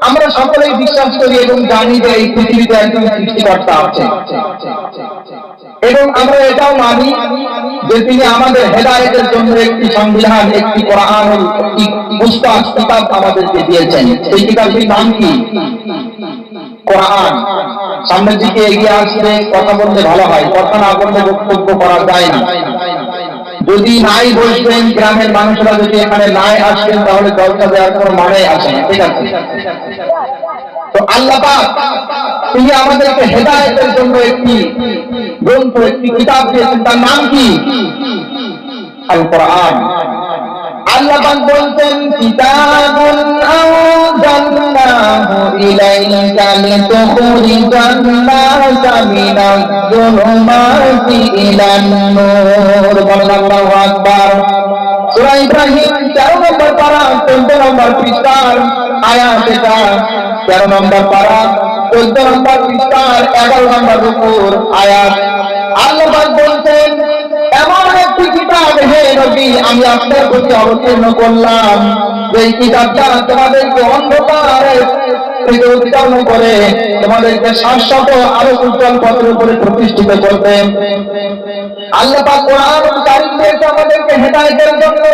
আমরা সকলেই বিশ্বাস করি এবং জানি যে এই পৃথিবীতে একজন সৃষ্টিকর্তা আছে, এবং আমরা এটাও মানি যে তিনি আমাদের হেদায়েতের জন্য একটি সংবিধান, একটি কোরআনুল মুস্তাক কিতাব আমাদেরকে দিয়েছেন। সেই কিতাবটির নাম কি? কোরআন। সামনের দিকে এগিয়ে আসলে কথা বলতে ভালো হয়, কথা না বললে বক্তব্য করা যায় না। যদি নাই বসবেন, গ্রামের মানুষরা যদি এখানে নাই আসবেন, তাহলে জলসা দেওয়ার কোনো মানে আসে না। ঠিক আছে? তো আল্লাহ পাক তিনি আমাদেরকে হেদায়েতের জন্য একটি গ্রন্থ, একটি কিতাব দিয়েছেন, তার নাম কি? আল কোরআন। আল্লাহ পাক বলছেন, কিতাবুন আনজালনাহু ইলাইকা লিতুখরিজান নাসা মিনাজ যুলুমাতি ইলান নূর। বলেন আল্লাহু আকবার। সূরা ইব্রাহিম 4 নম্বর পারা 14 নম্বর পৃষ্ঠার আয়াত এটা। 13 নম্বর পারা 14 নম্বর পৃষ্ঠার 11 নম্বর রুকুর আয়াত। আল্লাহ পাক বলছেন, এমন একটি কিতাব হে নবী আমি আপনার প্রতি অবতীর্ণ করলাম, যে কিতাবটা তোমাদেরকে অন্ধকারে থেকে উত্তোলন করে তোমাদেরকে শাশ্বত আলো উজ্জ্বল পথের উপরে প্রতিষ্ঠিত করবে। আল্লাহ পাক কোরআন কারীম দিয়েছে আমাদেরকে হেদায়েতের জন্য।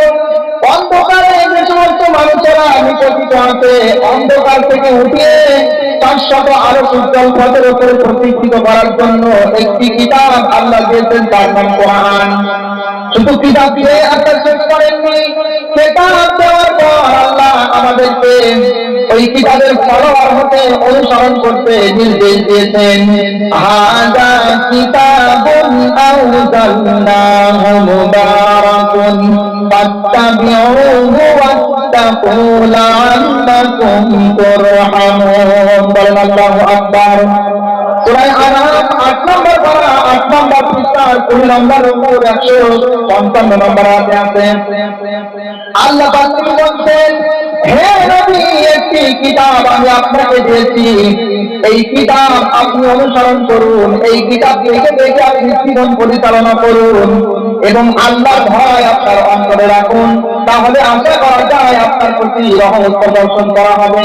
অন্ধকারে যে সমস্ত মানুষেরা নিপতিত আছে, অন্ধকার থেকে উঠিয়ে শাশ্বত আলো উজ্জ্বল পথের উপরে প্রতিষ্ঠিত করার জন্য একটি কিতাব আল্লাহ দিয়েছেন, তার নাম কোরআন। শুধু কিতাব দিয়ে আল্লাহ শেষ করেননি, কিতাব দেওয়ার পর আল্লাহ আমাদেরকে ওই কিতাবের ফলোয়ার হতে, অনুসরণ করতে নির্দেশ দিয়েছেন। হাযা কিতাবুন আনজালনাহু মুবারাকুন ফাত্তাবিউহু ওয়াত্তাকু লাআল্লাকুম তুরহামুন। বলেন আল্লাহু আকবার। সূরা আনাম 8 নম্বর পারা 8 নম্বর পৃষ্ঠার 20 নম্বর রুকুর 155 নম্বর আয়াতে আছে। আল্লাহ পাক বলেন, হে নবী একটি কিতাব আমি আপনাকে দিয়েছি, এই কিতাব আপনি অনুসরণ করুন, এই কিতাব দেখে দেখে আপনি জীবন পরিচালনা করুন এবং আল্লাহর ভয় আপনার অন্তরে রাখুন, তাহলে আশা করা যায় আপনার প্রতি রহমত প্রদর্শন করা হবে।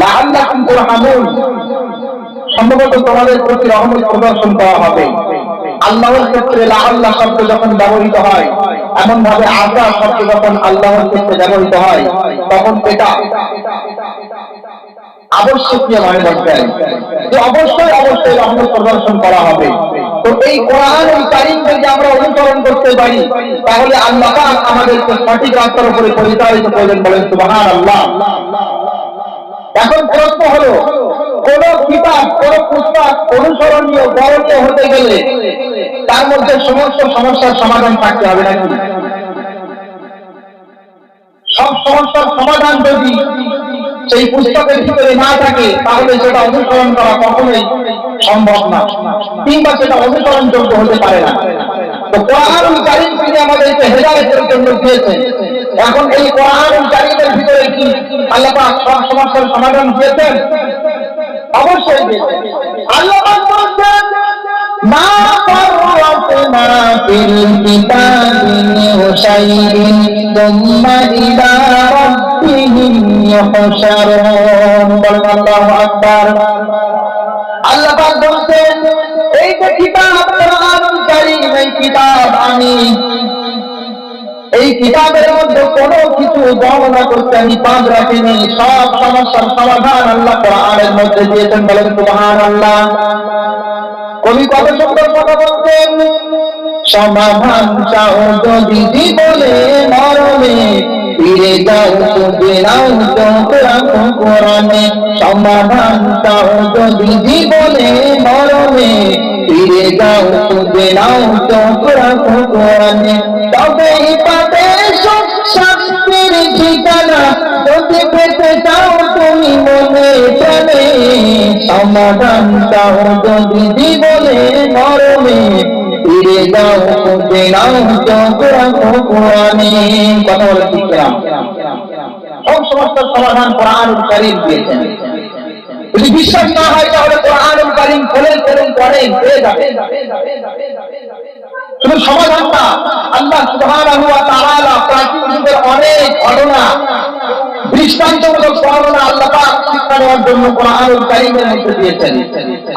লাআল্লাকুম তুরহামুন, সম্ভবত তোমাদের প্রতি রহমত প্রদর্শন করা হবে। আল্লাহর ক্ষেত্রে লাআল্লাহ শব্দ যখন ব্যবহৃত হয়, এমন ভাবে আশা শব্দ যখন আল্লাহর ক্ষেত্রে ব্যবহৃত হয়, তখন এটা আবশ্যকীয় মানে বলতে যে অবশ্যই অবশ্যই রহমত প্রদর্শন করা হবে। তো এই কোরআনুল কারীম যদি আমরা অনুসরণ করতে পারি, তাহলে আল্লাহ পাক আমাদেরকে সঠিক রাস্তার উপরে পরিচালিত করবেন। বলেন সুবহানাল্লাহ। এখন প্রশ্ন হলো, কোন কিতাব, কোন পুস্তক অনুসরণীয়, বরণীয় হতে গেলে তার মধ্যে সমস্ত সমস্যার সমাধান থাকতে হবে নাকি? সব সমস্যার সমাধান যদি সেই পুস্তকের ভিতরে না থাকে, তাহলে সেটা অনুসরণ করা কখনোই সম্ভব না, কিংবা সেটা অনুসরণযোগ্য হতে পারে না। তো কোরআনুল কারীম তিনি আমাদেরকে হেদায়েতের জন্য দিয়েছেন। এখন এই কোরআনুল কারীমের ভিতরে কি আল্লাহ পাক সব সমস্যার সমাধান দিয়েছেন? অবশ্যই দিয়েছেন। আল্লাহ পাক বলেন, মা ফাররাতনা ফিল কিতাবি মিন শাইইন সুম্মা ইলা রাব্বিহিম ইউহশারুন। বলেন আল্লাহু আকবার। আল্লাহ পাক বলেন, এই যে কিতাব কোরআনুল কারীম, এই কিতাব আমি এই কিতাবের মধ্যে কোনো কিছু বর্ণনা করতে আমি বাদ রাখিনি, সব সমস্যার সমাধান আল্লাহ কোরআনের মধ্যে দিয়েছেন। বলেন সুবহানাল্লাহ। কবি কত সুন্দর কথা বলতেন, সমাধান চাও যদি জীবনে মরণে, ফিরে যাও খুঁজে নাও চোখ রাখো কোরআনে। সমাধান চাও যদি জীবনে মরণে, ফিরে যাও খুঁজে নাও চোখ রাখো কোরআনে। তবেই পাবে সুখ শান্তির ঠিকানা, যদি পেতে চাও তুমি মনে প্রাণে। সমাধান চাও যদি জীবনে মরণে, ফিরে যাও খুঁজে নাও চোখ রাখো কোরআনে। কথা বলে ঠিক না? সব সমস্যার সমাধান কোরআনুল কারীম দিয়েছেন। যদি বিশ্বাস না হয় তাহলে কোরআনুল কারীম খোলেন, পড়েন, পেয়ে যাবে। শুধু সমাধানটা আল্লাহ সুবহানাহু ওয়া তাআলা প্রাচীন যুগের অনেক ঘটনা, দৃষ্টান্তমূলক বর্ণনা আল্লাহ পাক শিক্ষা দেওয়ার জন্য কোরআনুল কারীমের মধ্যে দিয়েছেন।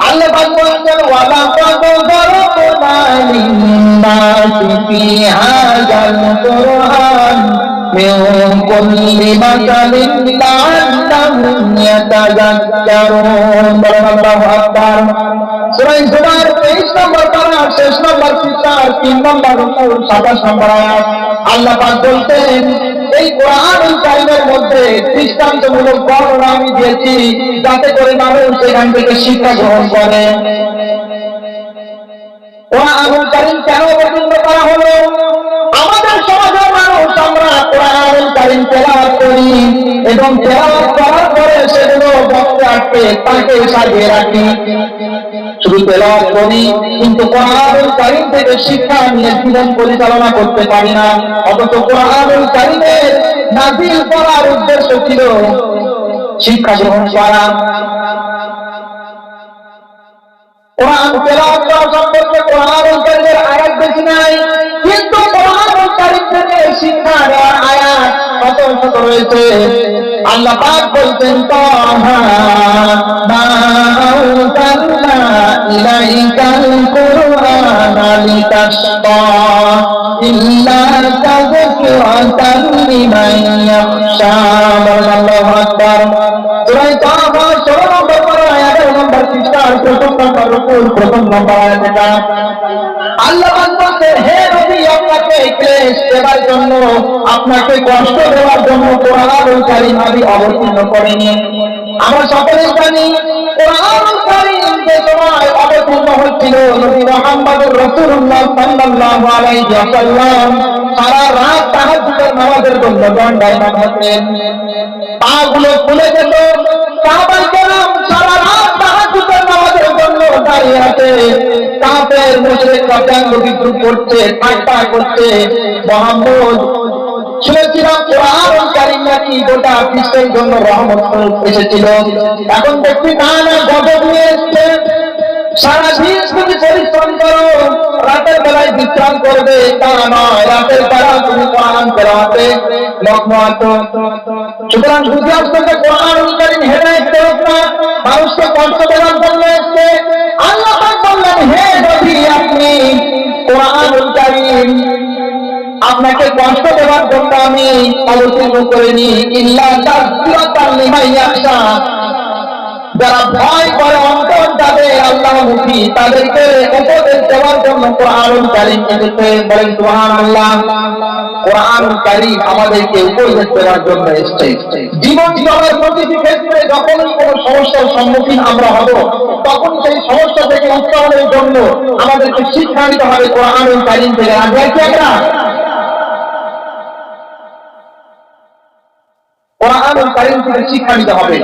আল্লাহ পাক বলেছেন ওয়ালা ফাদরাবনা লিন-নাসি ফি হাযাল কুরআন মিন কুল্লি মাসালিন লাআল্লাহুম ইয়াতাযাক্কারুন। আল্লাহু আকবার। সূরা জুমার 23 নম্বর পারা শেষ নম্বর পৃষ্ঠার 3 নম্বর রুকু 27 নম্বর আয়াত আল্লাহ পাক বলতেন এই কোরআনুল কারীমের মধ্যে দৃষ্টান্তমূলক বর্ণনা আমি দিয়েছি যাতে করে মানুষ সেখান থেকে শিক্ষা গ্রহণ করে। কোরআনুল কারীম কেন অবতীর্ণ করা হলো? আমাদের সমাজের মানুষ আমরা কোরআনুল কারীম তেলাওয়াত করি এবং তেলাওয়াত করার পরে সেগুলো বক্তে আটকে তাকে সাজিয়ে রাখি, শুধু তেলাওয়াত করি কিন্তু কোরআনুল কারীম থেকে শিক্ষা নিয়ে জীবন পরিচালনা করতে পারি না। অথচ কোরআনুল কারীমের নাযিল করার উদ্দেশ্য ছিল শিক্ষা গ্রহণ করা। কোরআন তেলাওয়াত করা সম্পর্কে কোরআনুল কারীমের আয়াত বেশি নাই, কিন্তু কোরআনুল কারীম থেকে শিক্ষা দেওয়ার আয়াত কত শত রয়েছে। আল্লাহ পাক বলতেন তাহা মা আনজালনা ইলাইকাল কুরআনা লিতাশকা ইল্লা তাযকিরাতান লিমান ইয়াখশা। আল্লাহু আকবার। সূরা তাহা 16 নম্বর পারা 11 নম্বর পৃষ্ঠার প্রথম নম্বর রুকুর প্রথম নম্বর আয়াত। এটা আল্লাহ পাক বলতেন হে নবী আপনাকে ক্লেশ দেওয়ার জন্য আপনাকে কষ্ট দেওয়ার জন্য কোরআনুল কারীম আমি অবতীর্ণ করিনি। আমরা সকলেই জানি কোরআনুল কারীম যে সময় অবতীর্ণ হচ্ছিল নবী মুহাম্মদুর রাসূলুল্লাহ সাল্লাল্লাহু আলাইহি ওয়াসাল্লাম সারা রাত তাহাজ্জুদের নামাজের জন্য দণ্ডায়মান হতেন, পাগুলো ফুলে যেত। সাহাবায়ে কেরাম সারা রাত তাহাজ্জুদের নামাজের জন্য দাঁড়িয়ে আছে, কাফের মুশরিকরা ব্যঙ্গ বিদ্রুপ করছে, ঠাট্টা করছে। মুহাম্মদ শুনেছিলাম কোরআনুল কারীম নাকি গোটা বিশ্বের জন্য রহমত এসেছিল, এখন দেখছি না না গজব নিয়ে এসছে। সারাদিন তুমি পরিশ্রম করো, রাতের বেলায় বিশ্রাম করবে তা নয়, রাতের বেলা তুমি কোরআন তেলাওয়াতে মগ্ন আছো। সুতরাং বুঝে আসছে যে কোরআনুল কারীম হেদায়েত দেওয়ার না, মানুষকে কষ্ট দেওয়ার জন্য এসছে। আল্লাহ পাক বললেন হে নবী আপনি কোরআনুল কারীম আপনাকে কষ্ট দেওয়ার জন্য আমি অবতীর্ণ করিনি, ইল্লা তাযকিরাতান লিমান ইয়াখশা যারা ভয় করে অন্তর যাদের আল্লাহমুখী তাদেরকে উপদেশ দেওয়ার জন্য কোরআনুল কারীম এসেছে। বলেন সুবহানাল্লাহ। কোরআনুল কারীম আমাদেরকে উপদেশ দেওয়ার জন্য এসেছে। জীবন চলার প্রতিটি ক্ষেত্রে যখনই কোনো সমস্যার সম্মুখীন আমরা হব তখন সেই সমস্যা থেকে উত্তরণের জন্য আমাদেরকে শিক্ষা নিতে হবে কোরআনুল কারীম থেকে। আগে আমরা কোরআনুল কারীম থেকে শিক্ষা নিতে হবে।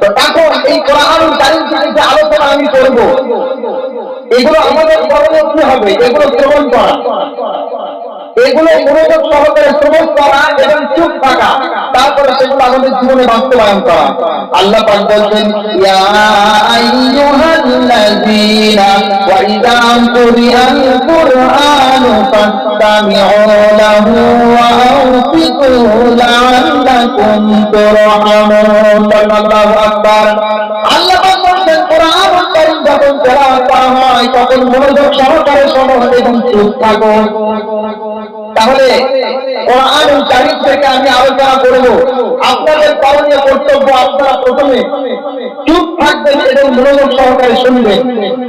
তো তখন এই কোরআনুল কারীম থেকে যে আলোচনা আমি করব এগুলো আমাদের করণীয় কি হবে? এগুলো শ্রবণ করা, এগুলো মনোযোগ সহকারে শ্রবণ করা এবং চুপ থাকা, তারপরে সেগুলো আমাদের জীবনে বাস্তবায়ন করা। আল্লাহ পাক বলছেন ইয়া আইয়ুহাল্লাযীনা ওয়া ইযা কুরিআল কুরআনু ফাসতামি'উ লাহু ওয়া আনসিতু লাআল্লাকুম তুরহামুন। আল্লাহু আকবার। আল্লাহ পাক বলছেন কোরআনুল কারীম যখন তেলাওয়াত করা হয় তখন মনোযোগ সহকারে শোনো এবং চুপ থাকো। তাহলে কোরআনুল কারীম থেকে আমি আলোচনা করব। আপনাদের করণীয় কর্তব্য আপনারা প্রথমে চুপ থাকবেন এবং মনোযোগ সহকারে শুনবেন।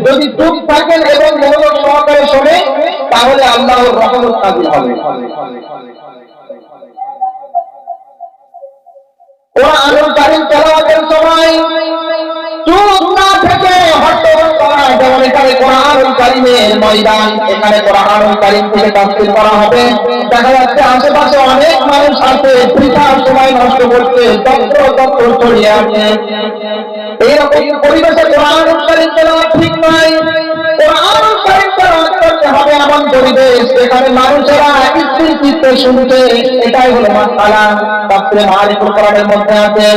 যদি চুপ থাকেন এবং মনোযোগ সহকারে শোনে তাহলে আল্লাহর রহমত নাযিল হবে। কোরআনুল কারীম তেলাওয়াতের সময় চুপ না থেকে হট্টগোল করা, যেমন এখানে কোরআনুল কারীমের ময়দান, এখানে কোরআনুল কারীম থেকে তাফসীর করা হবে। দেখা যাচ্ছে আশেপাশে অনেক মানুষ আছে, বৃথা সময় নষ্ট করছে, তত্র ছড়িয়ে আছে। এইরকম পরিবেশে কোরআনুল কারীম তেলাওয়াত ঠিক নয়। কোরআনুল কারীম তেলাওয়াত করতে হবে এমন পরিবেশ যেখানে মানুষেরা স্থির চিত্তে শুনছে। এটাই হলো মাসআলা, তাফসীরে মাআরিফুল কোরআনের মধ্যে আছে।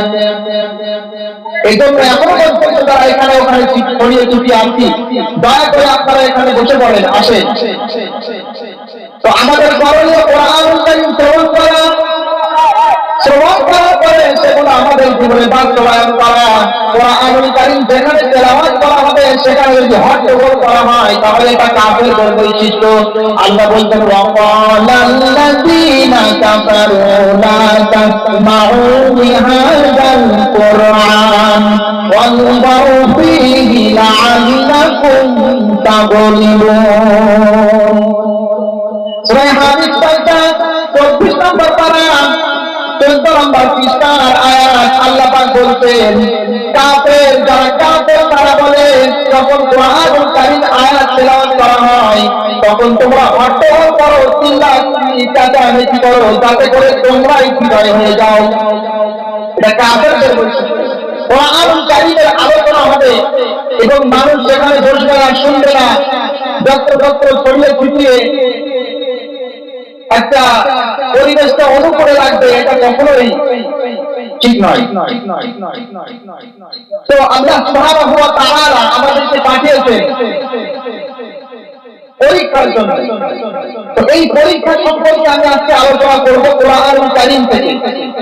এই জন্য এখনো পর্যন্ত যারা এখানে ওখানে ছড়িয়ে ছিটিয়ে আছি, দয়া করে আপনারা এখানে বসে পড়েন, আসেন। তো আমাদের করণীয় কোরআনুল কারীম শ্রবণ করা, শ্রবণ করার পরে সেগুলো আমাদের জীবনে বাস্তবায়ন করা। কোরআনুল কারীম যেখানে তেলাওয়াত করা হবে সেখানে যদি হট্টগোল করা হয় তাহলে এটা কাফেরদের বৈশিষ্ট্য। আল্লাহ বলতেন ওয়াকালাল্লাযীনা কাফারু লা তাসমাউ লিহাযাল কুরআন ওয়ালগাউ ফীহি লাআল্লাকুম তাগলিবুন। সূরা হাদীদ 24 নম্বর পারা 14 নম্বর পৃষ্ঠার আয়াত আল্লাহ পাক বলতেন কাফের যারা কাফের তারা বলে যখন কোরআনুল কারীম আয়াত তেলাওয়াত করা হয় তখন তোমরা হট্টগোল করো, চিল্লাচিল্লি চেঁচামেচি করো যাতে করে তোমরাই বিজয় হয়ে যাও। এটা কাফেরদের বৈশিষ্ট্য। কোরআনুল কারীমের আলোচনা হবে এবং মানুষ সেখানে বসবে না, শুনবে না, যত্র ছড়িয়ে ছিটিয়ে একটা পরিবেশটা অনুকূলে লাগবে, এটা কখনোই ঠিক নয়। তো আল্লাহ সুবহানাহু ওয়া তাআলা আমাদেরকে পাঠিয়েছেন পরীক্ষার জন্য। তো এই পরীক্ষা সম্পর্কে আমি আজকে আলোচনা করব কোরআনুল কারীম থেকে।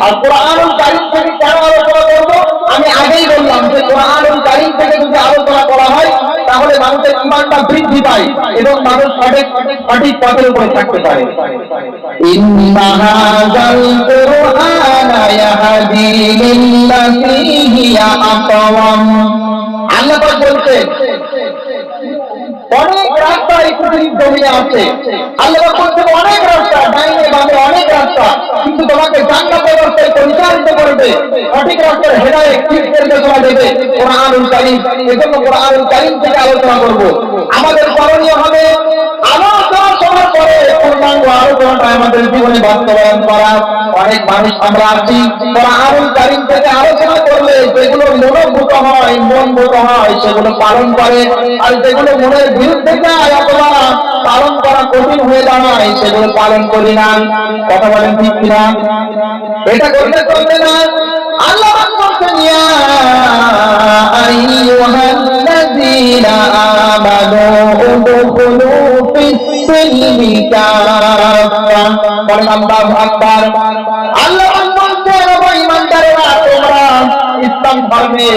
আর কোরআনুল কারীম থেকে কেন আলোচনা করব আমি আগেই বললাম যে কোরআনুল কারীম থেকে যদি আলোচনা করা হয় তাহলে মানুষের ঈমানটা বৃদ্ধি পায় এবং মানুষ সঠিক পথের উপরে থাকতে পারে। ইন্না হাযাল কুরআনা ইয়াহদি লিল্লাতী হিয়া আকওয়াম। আল্লাহ পাক বলছেন অনেক রাস্তা এই পৃথিবীর জমিনে আছে। আল্লাহ বলছেন অনেক রাস্তা, ডাইনে বামে অনেক রাস্তা, কিন্তু তোমাকে জান্নাতের রাস্তায় পরিচালিত করবে, সঠিক রাস্তার হেদায়েত ঠিক করে তোমার দেবে কোরআনুল কারীম। এজন্য কোরআনুল কারীম থেকে আলোচনা করব। আমাদের করণীয় হবে আলোচনা শোনার পরে পূর্ণাঙ্গ আলোচনাটা আমাদের জীবনে বাস্তবায়ন করা। অনেক মানুষ আমরা আছি কোরআনুল কারীম থেকে আলোচনা করলে যেগুলো মনোভূত হয়, মনভূত হয় সেগুলো পালন করে, আর যেগুলো মনের বিরুদ্ধে যায় অথবা পালন করা কঠিন হয়ে দাঁড়ায় সেগুলো পালন করি না। কথা বলেন ঠিক কিনা? এটা করতে চলবে না। আল্লাহ বলছেন ইয়া আইয়ুহাল্লাযীনা আমানু উদখুলু ফিস-সিলমি কাফা। বলেন আল্লাহু আকবার। আল্লাহ বলছেন ও ঈমানদারেরা তোমরা ইসলাম ধর্মে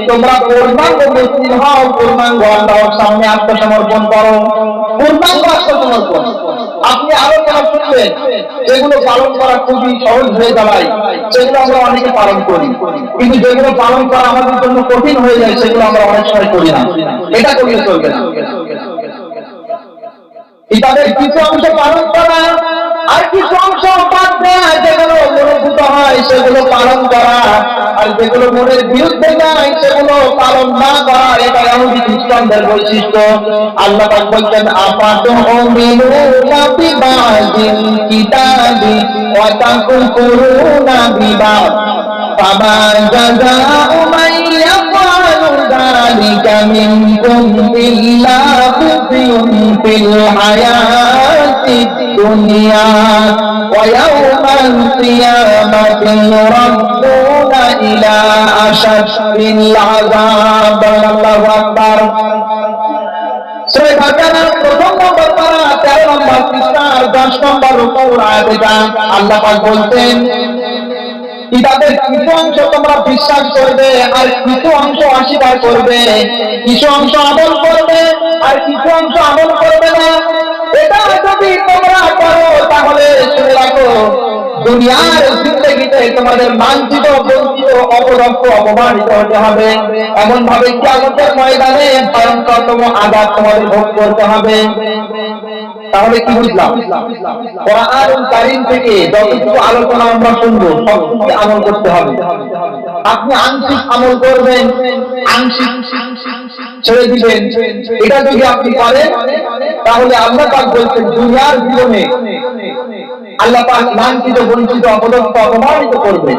তোমরা পূর্ণাঙ্গ মুসলিম হও, পূর্ণাঙ্গ আল্লাহর সামনে আত্মসমর্পণ করো, পূর্ণাঙ্গ আত্মসমর্পণ। আপনি আলোচনা শুনবেন যেগুলো পালন করা খুবই সহজ হয়ে দাঁড়ায় সেগুলো আমরা অনেকে পালন করি, কিন্তু যেগুলো পালন করা আমাদের জন্য কঠিন হয়ে যায় সেগুলো আমরা অনেক সময় করি না। এটা করলে চলবে না। কিতাবের কিছু অংশ পালন করা আর কিছু অংশ বাদ দেওয়া, যেগুলো মনোভূত হয় সেগুলো পালন করা আর যেগুলো মনের বিরুদ্ধে যায় সেগুলো পালন না করা, এটা ইহুদি খ্রিস্টানদের বৈশিষ্ট্য। আল্লাহ পাক বলেন আফাতুমিনুনা বিবাযিল কিতাবি ওয়া তাকুফুরুনা বিবাদ ফামা জাযাউ মান ইয়াফআলু যালিকা মিনকুম ইল্লা খিzyun ফিল হায়াতিদ দুনিয়া ওয়া ইয়াওমাল কিয়ামাতি ইউরাদ্দুনা ইলা আশাদ্দিল আযাব। আল্লাহু আকবার। সূরা বাকারার প্রথম নম্বর পারা 13 নম্বর পৃষ্ঠার 10 নম্বর রুকু আয়াতে আল্লাহ পাক বলতেন কিতাবের কিছু অংশ তোমরা বিশ্বাস করবে আর কিছু অংশ অস্বীকার করবে, কিছু অংশ আমল করবে আর কিছু অংশ আমল করবে না। এটা যদি তোমরা করো তাহলে শুনে রাখো দুনিয়ার জিন্দেগিতে তোমাদের লাঞ্ছিত, বঞ্চিত, অপদস্থ, অপমানিত হতে হবে। এমন ভাবে কিয়ামতের ময়দানে ভয়ঙ্করতম আযাব তোমাদের ভোগ করতে হবে। তাহলে কি বুঝলাম? কোরআনুল কারীম থেকে যতটুকু আলোচনা আমরা শুনবো সবটুকু আমল করতে হবে। আপনি আংশিক আমল করবেন, আংশিক ছেড়ে দিবেন, এটা যদি আপনি করেন তাহলে আল্লাহ পাক বলছেন দুনিয়ার জীবনে আল্লাহ পাক লাঞ্ছিত, বঞ্চিত, অপদস্থ, অপমানিত করবে।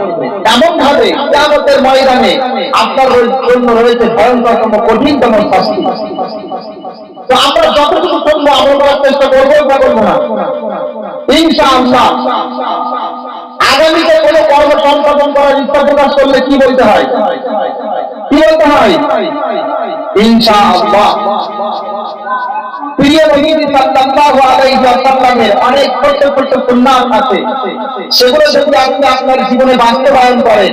এমন ভাবে কিয়ামতের ময়দানে আপনার জন্য রয়েছে ভয়ঙ্করতম, কঠিনতম শাস্তি। তো আমরা যতটুকু করবো আমল করার চেষ্টা করবো বা করবো না ইনশাআল্লাহ। আগামীতে কোনো কর্ম সম্পাদন করার ইচ্ছা প্রকাশ করলে কি বলতে হয়? কি বলতে হয়? ইনশাআল্লাহ। প্রিয় নবী সাল্লাল্লাহু আলাইহি ওয়াসাল্লামের অনেক ছোট ছোট সুন্নাত আছে, সেগুলো যদি আপনি আপনার জীবনে বাস্তবায়ন করেন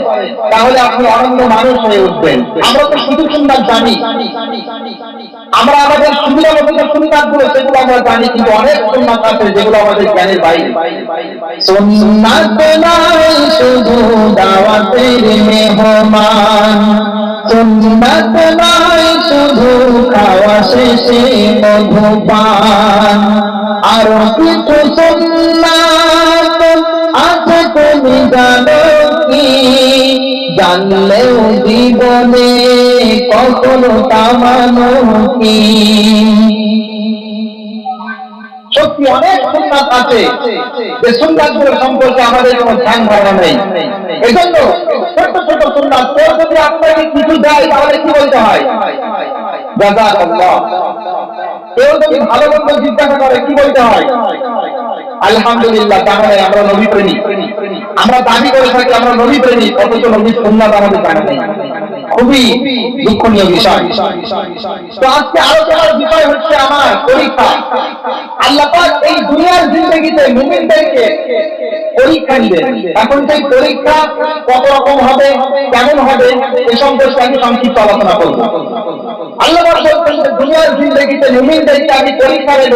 তাহলে আপনি অনন্য মানুষ হয়ে উঠবেন। আমরা তো শুধু সুন্নাত জানি, আমরা আমাদের সুবিধা মতো সুন্নাতগুলো সেগুলো আমরা জানি, কিন্তু অনেক সুন্নাত আছে যেগুলো আমাদের জ্ঞানের বাইরে। সুন্নাত নাই শুধু দাওয়াতের মেহমান, সুন্নাত নাই শুধু খাওয়া শেষে মধুপান, আরো কিছু সুন্নাত আছে তুমি জানো কি? জানলেও জীবনে কখনো তা মানো কি? সত্যি অনেক সুন্নাত আছে যে সুন্নাতগুলো সম্পর্কে আমাদের কোনো ধ্যান ধারণা নেই। এজন্য ছোট ছোট সুন্নাত যদি আপনাকে কিছু দেয় তাহলে কি বলতে হয়? জাযাকাল্লাহ। কেউ যদি ভালো মন্দ জিজ্ঞাসা করে কি বলতে হয়? আলহামদুলিল্লাহ। তাহলে আমরা নবী প্রেমিক। আমরা দাবি করে থাকি আমরা নবী প্রেমিক, অথচ নবীর সুন্নাত আমাদের জানা নেই। খুবই দুঃখনীয় বিষয়। তো আজকে আলোচনার বিষয় হচ্ছে আমার পরীক্ষা। আল্লাহ পাক এই দুনিয়ার জিন্দেগিতে মুমিনদেরকে পরীক্ষা নেবেন। এখন সেই পরীক্ষা কত রকম হবে, কেমন হবে, এ সম্পর্কে আমি সংক্ষিপ্ত আলোচনা করব। আল্লাহ পাক বলছেন দুনিয়ার জিন্দেগিতে মুমিনদেরকে আমি পরীক্ষা দেব।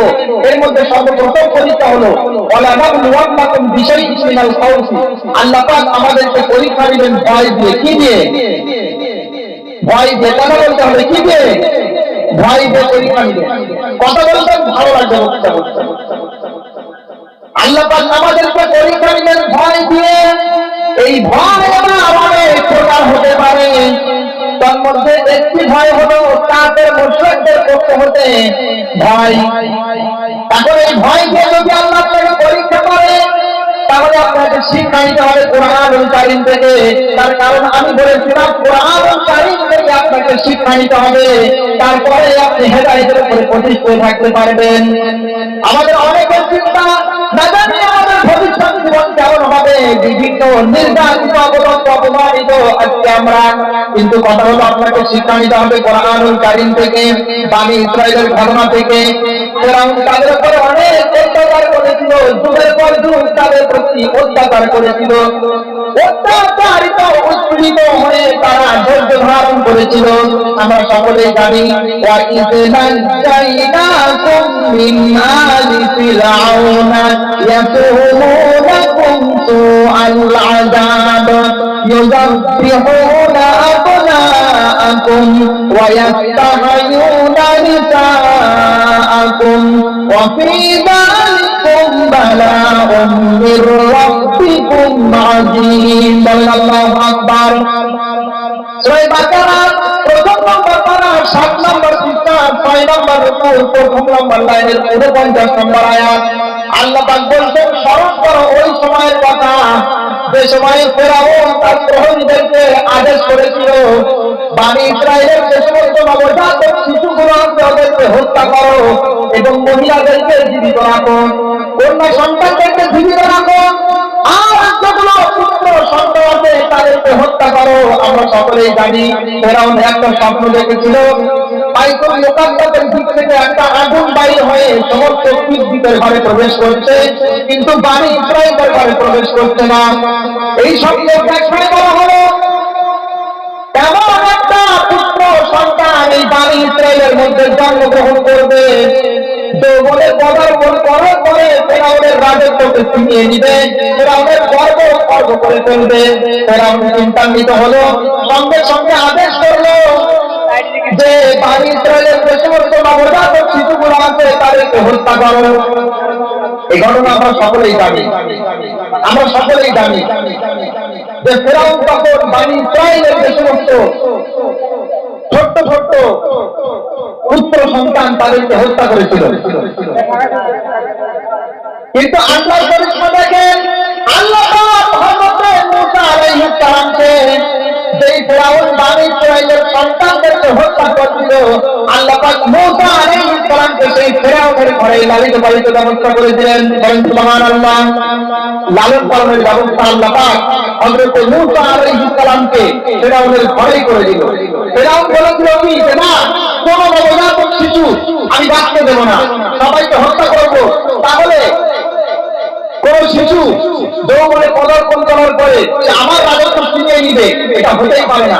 এর মধ্যে সর্বপ্রথম পরীক্ষা হলো ওয়ালা নাবলুওয়ান্নাকুম বিশাইইন মিনাল খাউফি। আল্লাহ পাক আমাদেরকে পরীক্ষা নেবেন ভয় দিয়ে। কি দিয়ে? ভয় দিয়ে। কথা বলতে হবে কি দিয়ে? ভয় দিয়ে পরীক্ষা নেবেন। কথা বলতে ভালো লাগবে বলতে বলতে। আল্লাহ পাক আমাদেরকে পরীক্ষা নেবেন ভয় দিয়ে। এই ভয় আমাদের প্রকার হতে পারে। তার মধ্যে একটি ভয় হলো কাফের মুশরিকদের পক্ষ হতে ভয়। তাহলে এই ভয় দিয়ে যদি আল্লাহ আপনাকে পরীক্ষা করে তাহলে আপনাকে শিক্ষা নিতে হবে কোরআনুল কারীম থেকে। তার কারণ আমি বলেছিলাম কোরআনুল কারীম থেকে আপনাকে শিক্ষা নিতে হবে, তারপরে আপনি হেদায়েতের উপরে প্রতিষ্ঠিত থাকতে পারবেন। আমাদের অনেকের চিন্তা না জানি আমাদের ভবিষ্যৎ জীবন কেমন হবে, বিভিন্ন নির্যাতিত অপমানিত আজকে আমরা। কিন্তু কথা হলো আপনাকে শিক্ষা নিতে হবে কোরআনুল কারীম থেকে, বনী ইসরাঈলের ঘটনা থেকে। ফিরআউন তাদের উপরে অনেক অত্যাচার করেছিল, যুগের পর যুগ তাদের প্রতি অত্যাচার করেছিল। অত্যাচারিত উৎপীড়িত হয়ে তারা ধৈর্য ধারণ করেছিল। আমরা সকলেই জানি ওয়া ইয নাজাইনাকুম মিন আলি ফিরআউনা ইয়াসুমুনাকুম সুআল আযাব ইউযাব্বিহুনা আবনাআকুম ওয়া ইয়াস্তাহয়ুনা নিসাআকুম ওয়া ফী যালিকুম বালাউম মির রাব্বিকুম আযীম। আল্লাহু আকবার। সূরা বাকারা প্রথম নম্বর পারা 7 নম্বর পৃষ্ঠা 6 নম্বর রুকু প্রথম নম্বর লাইনের 49 নম্বর আয়াত। আল্লাহ পাক বলছেন স্মরণ করো ওই সময়ের কথা যে সময়ে ফিরআউন তার প্রহরীদেরকে আদেশ করেছিল বনী ইসরাঈলের যে সমস্ত নবজাতক শিশুগুলো আছে ওদেরকে হত্যা করো এবং মহিলাদেরকে জীবিত রাখো, কন্যা সন্তানদেরকে জীবিত রাখো, আর যেগুলো পুত্র সন্তান আছে তাদেরকে হত্যা করো। আমরা সকলেই জানি ফিরআউন একটা স্বপ্ন দেখেছিল, বাইতুল মুকাদ্দাসের দিক থেকে একটা আগুন বাইর হয়ে সমস্ত পৃথিবীর ঘরে প্রবেশ করছে, কিন্তু বনী ইসরাঈলের ঘরে প্রবেশ করছে না। এই স্বপ্ন ব্যাখ্যা করা হলো এমন একটা পুত্র সন্তান এই বনী ইসরাঈলের মধ্যে জন্মগ্রহণ করবে, যৌবনে পদার্পণ করার পরে ফিরআউনের রাজত্বকে ছিনিয়ে নিবে, ফিরআউনের গর্ব খর্ব করে ফেলবে। ফিরআউন চিন্তান্বিত হলো, সঙ্গে সঙ্গে আদেশ করলো যে বনী ইসরাঈলের যে সমস্ত নবজাতক শিশুগুলো আছে তাদেরকে হত্যা করো। এই ঘটনা আমরা সকলেই জানি। আমরা সকলেই জানি যে ফিরআউন তখন বনী ইসরাঈলের যে সমস্ত ছোট্ট ছোট্ট পুত্র সন্তান তাদেরকে হত্যা করেছিল। কিন্তু আল্লাহ করিশ্মা দেখেন, আল্লাহ পাক হযরত মূসা আলাইহিস সালামকে যেই ফিরআউন বনী ইসরাঈলের সন্তানদেরকে হত্যা করছিল, আল্লাহ পাক মূসা আলাইহিস সালামকে সেই ফিরআউনের ঘরে লালিত পালিত ব্যবস্থা করেছিলেন। বলেন সুবহানাল্লাহ। লালন পালনের ব্যবস্থা আল্লাহ পাক হযরত মূসা আলাইহিস সালামকে ফিরআউনের ঘরেই করে দিল। ফিরআউন বলেছিল কি যে না কোন নবজাতক শিশু আমি বাঁচতে দেব না, সবাইকে হত্যা করব। তাহলে কোন শিশু যৌবনে পদার্পণ করার পরে আমার রাজত্ব ছিনিয়ে নিবে, এটা হতেই পারে না।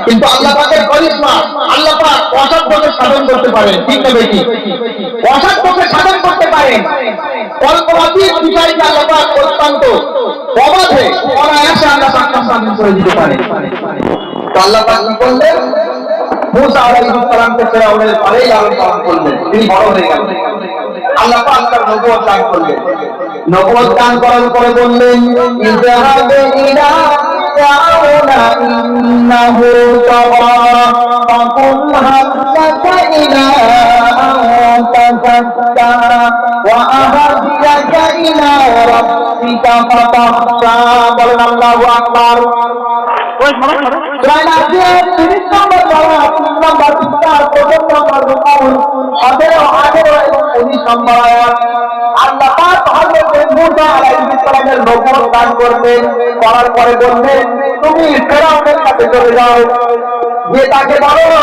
কিন্তু আল্লাহ পাকের করিশ্মা, আল্লাহ পাক অসাধ্যকে সাধন করতে পারেন। ঠিক না বেশি? অসাধ্যকে সাধন করতে পারেন। কল্পনাতীত বিষয়কে আল্লাহ পাক অত্যন্ত অবাধে অনায়াসে আল্লাহ পাক সাধন করে দিতে পারেন। তো আল্লাহ পাক কি করলেন? মুসা আলাইহিস সালামকে ফেরাউনের পারেই লালন পালন করলেন। তিনি বড় হয়ে গেলেন। আল্লাহ পাক তার নবুয়ত দান করলেন। নবুয়ত দান করার পরে বললেন, ইযহাব ইলা ফিরআউনা ইন্নাহু তাগা ফাকুল হাল্লাকা ইলা আন তাযাক্কা ওয়া আহদিয়াকা ইলা রাব্বিকা ফাতাখশা। বলেন আল্লাহু আকবার। সূরা নাজিয়াত ৩০ নম্বর পারা ৩ নম্বর পৃষ্ঠা ১ম নম্বর রুকু ১৭, ১৮ এবং ১৯ নম্বর আয়াত। আল্লাহ পাক হযরত মুসা আলাইহিস সালামের নবুয়ত দান করলেন। করার পরে বললেন, তুমি ফিরআউনের কাছে চলে যাও, যে তাকে বলো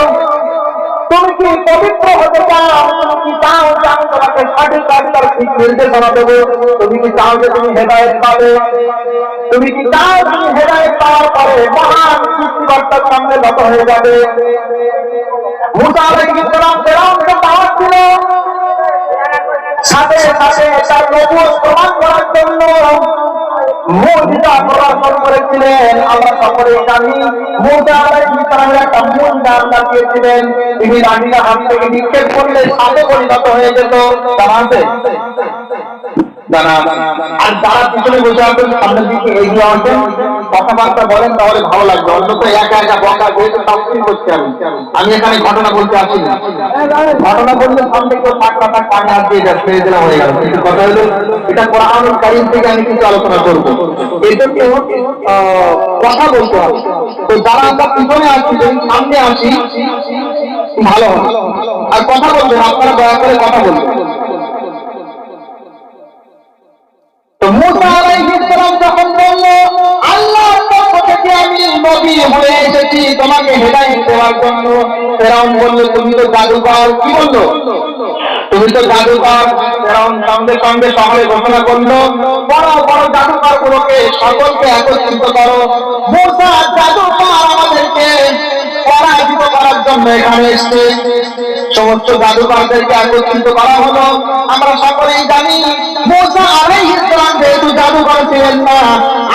তুমি কি পবিত্র হতে চাও? তুমি কি চাও যে আমি তোমাকে সঠিক রাস্তার ঠিক নির্দেশনা দেবো? তুমি কি চাও যে তুমি হেদায়েত পাবে? তুমি কি চাও তুমি হেদায়েত পাওয়ার পরে মহান সৃষ্টিকর্তার সামনে নত হয়ে যাবে? মুসা আলাইহিস সালাম ফিরআউনকে দাওয়াত দিল, সাথে সাথে তার নবুয়ত প্রমাণ করার জন্য মুজিজা প্রদর্শন করেছিলেন। আমরা সকলেই জানি মুসা আলাইহিস সালামের একটা মুজিজা আল্লাহ দিয়েছিলেন। তিনি লাঠিটা হাত থেকে নিক্ষেপ করলে সাপে পরিণত হয়ে যেত। জানা আছে? জানা। আর যারা পিছনে বসে আছেন সামনের দিকে এগিয়ে আসেন, কথাবার্তা বলেন, তাহলে ভালো লাগবে। অন্তত একা একা বকা যেহেতু তাফসীর করছি আমি এখানে ঘটনা বলতে আসিনি। ঘটনা বললে সামনে কেউ থাক না থাক কানে হাত দিয়ে ছেড়ে দিলাম হয়ে গেল। কিন্তু কথা হলো এটা কোরআনুল কারীম থেকে আমি কিছু আলোচনা করবো। এই জন্য কথা বলতে হবে। তো যারা আমরা পিছনে আসছি, যদি সামনে আসি ভালো হবে। আর কথা বলবেন, আপনারা দয়া করে কথা বলবেন। তো মুসা আলাইহিস সালাম যখন বলল, আল্লাহর পক্ষ থেকে আমি নবী হয়ে এসেছি তোমাকে হেদায়েত দেওয়ার জন্য, ফিরআউন বলল, তুমি তো জাদুকর। কি বলল? তুমি তো জাদুকর। ফিরআউন সঙ্গে সঙ্গে শহরে ঘোষণা করলো, বড় বড় জাদুকর গুলোকে সকলকে একত্রিত করো। মুসা জাদুকর আমাদেরকে পরাজিত করার জন্য এখানে এসেছে। সমস্ত জাদুকরদেরকে একত্রিত করা হলো। আমরা সকলেই জানি মুসা আলাইহিস সালাম যেহেতু জাদুকর ছিলেন না,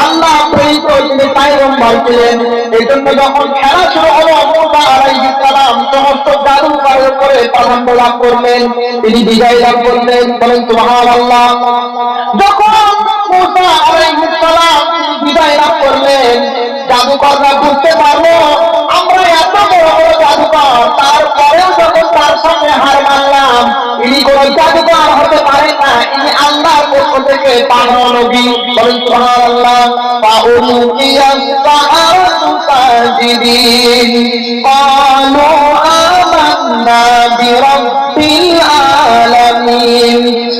আল্লাহ প্রেরিত তিনি পয়গম্বর ছিলেন। এই জন্য যখন খেলা শুরু হলো, মুসা আলাইহিস সালাম সমস্ত জাদুকরের উপরে প্রাধান্য লাভ করলেন, তিনি বিজয় লাভ করলেন। বলেন সুবহানাল্লাহ। যখন মুসা আলাইহিস সালাম বিজয় লাভ করলেন, জাদুকররা বুঝতে পারলো আমরা এত বড় বড় জাদুকর, তারপরেও যখন তার সামনে হার মানলাম, ইনি কোন জাদুকর হতে পারেন না, ইনি আল্লাহর পক্ষ থেকে পাঠানো নবী। বলেন সুবহানাল্লাহ। ফাউলকিয়াস সাহারাতু সাজিদিন ক্বালু আমান্না বিরাব্বিল আলামিন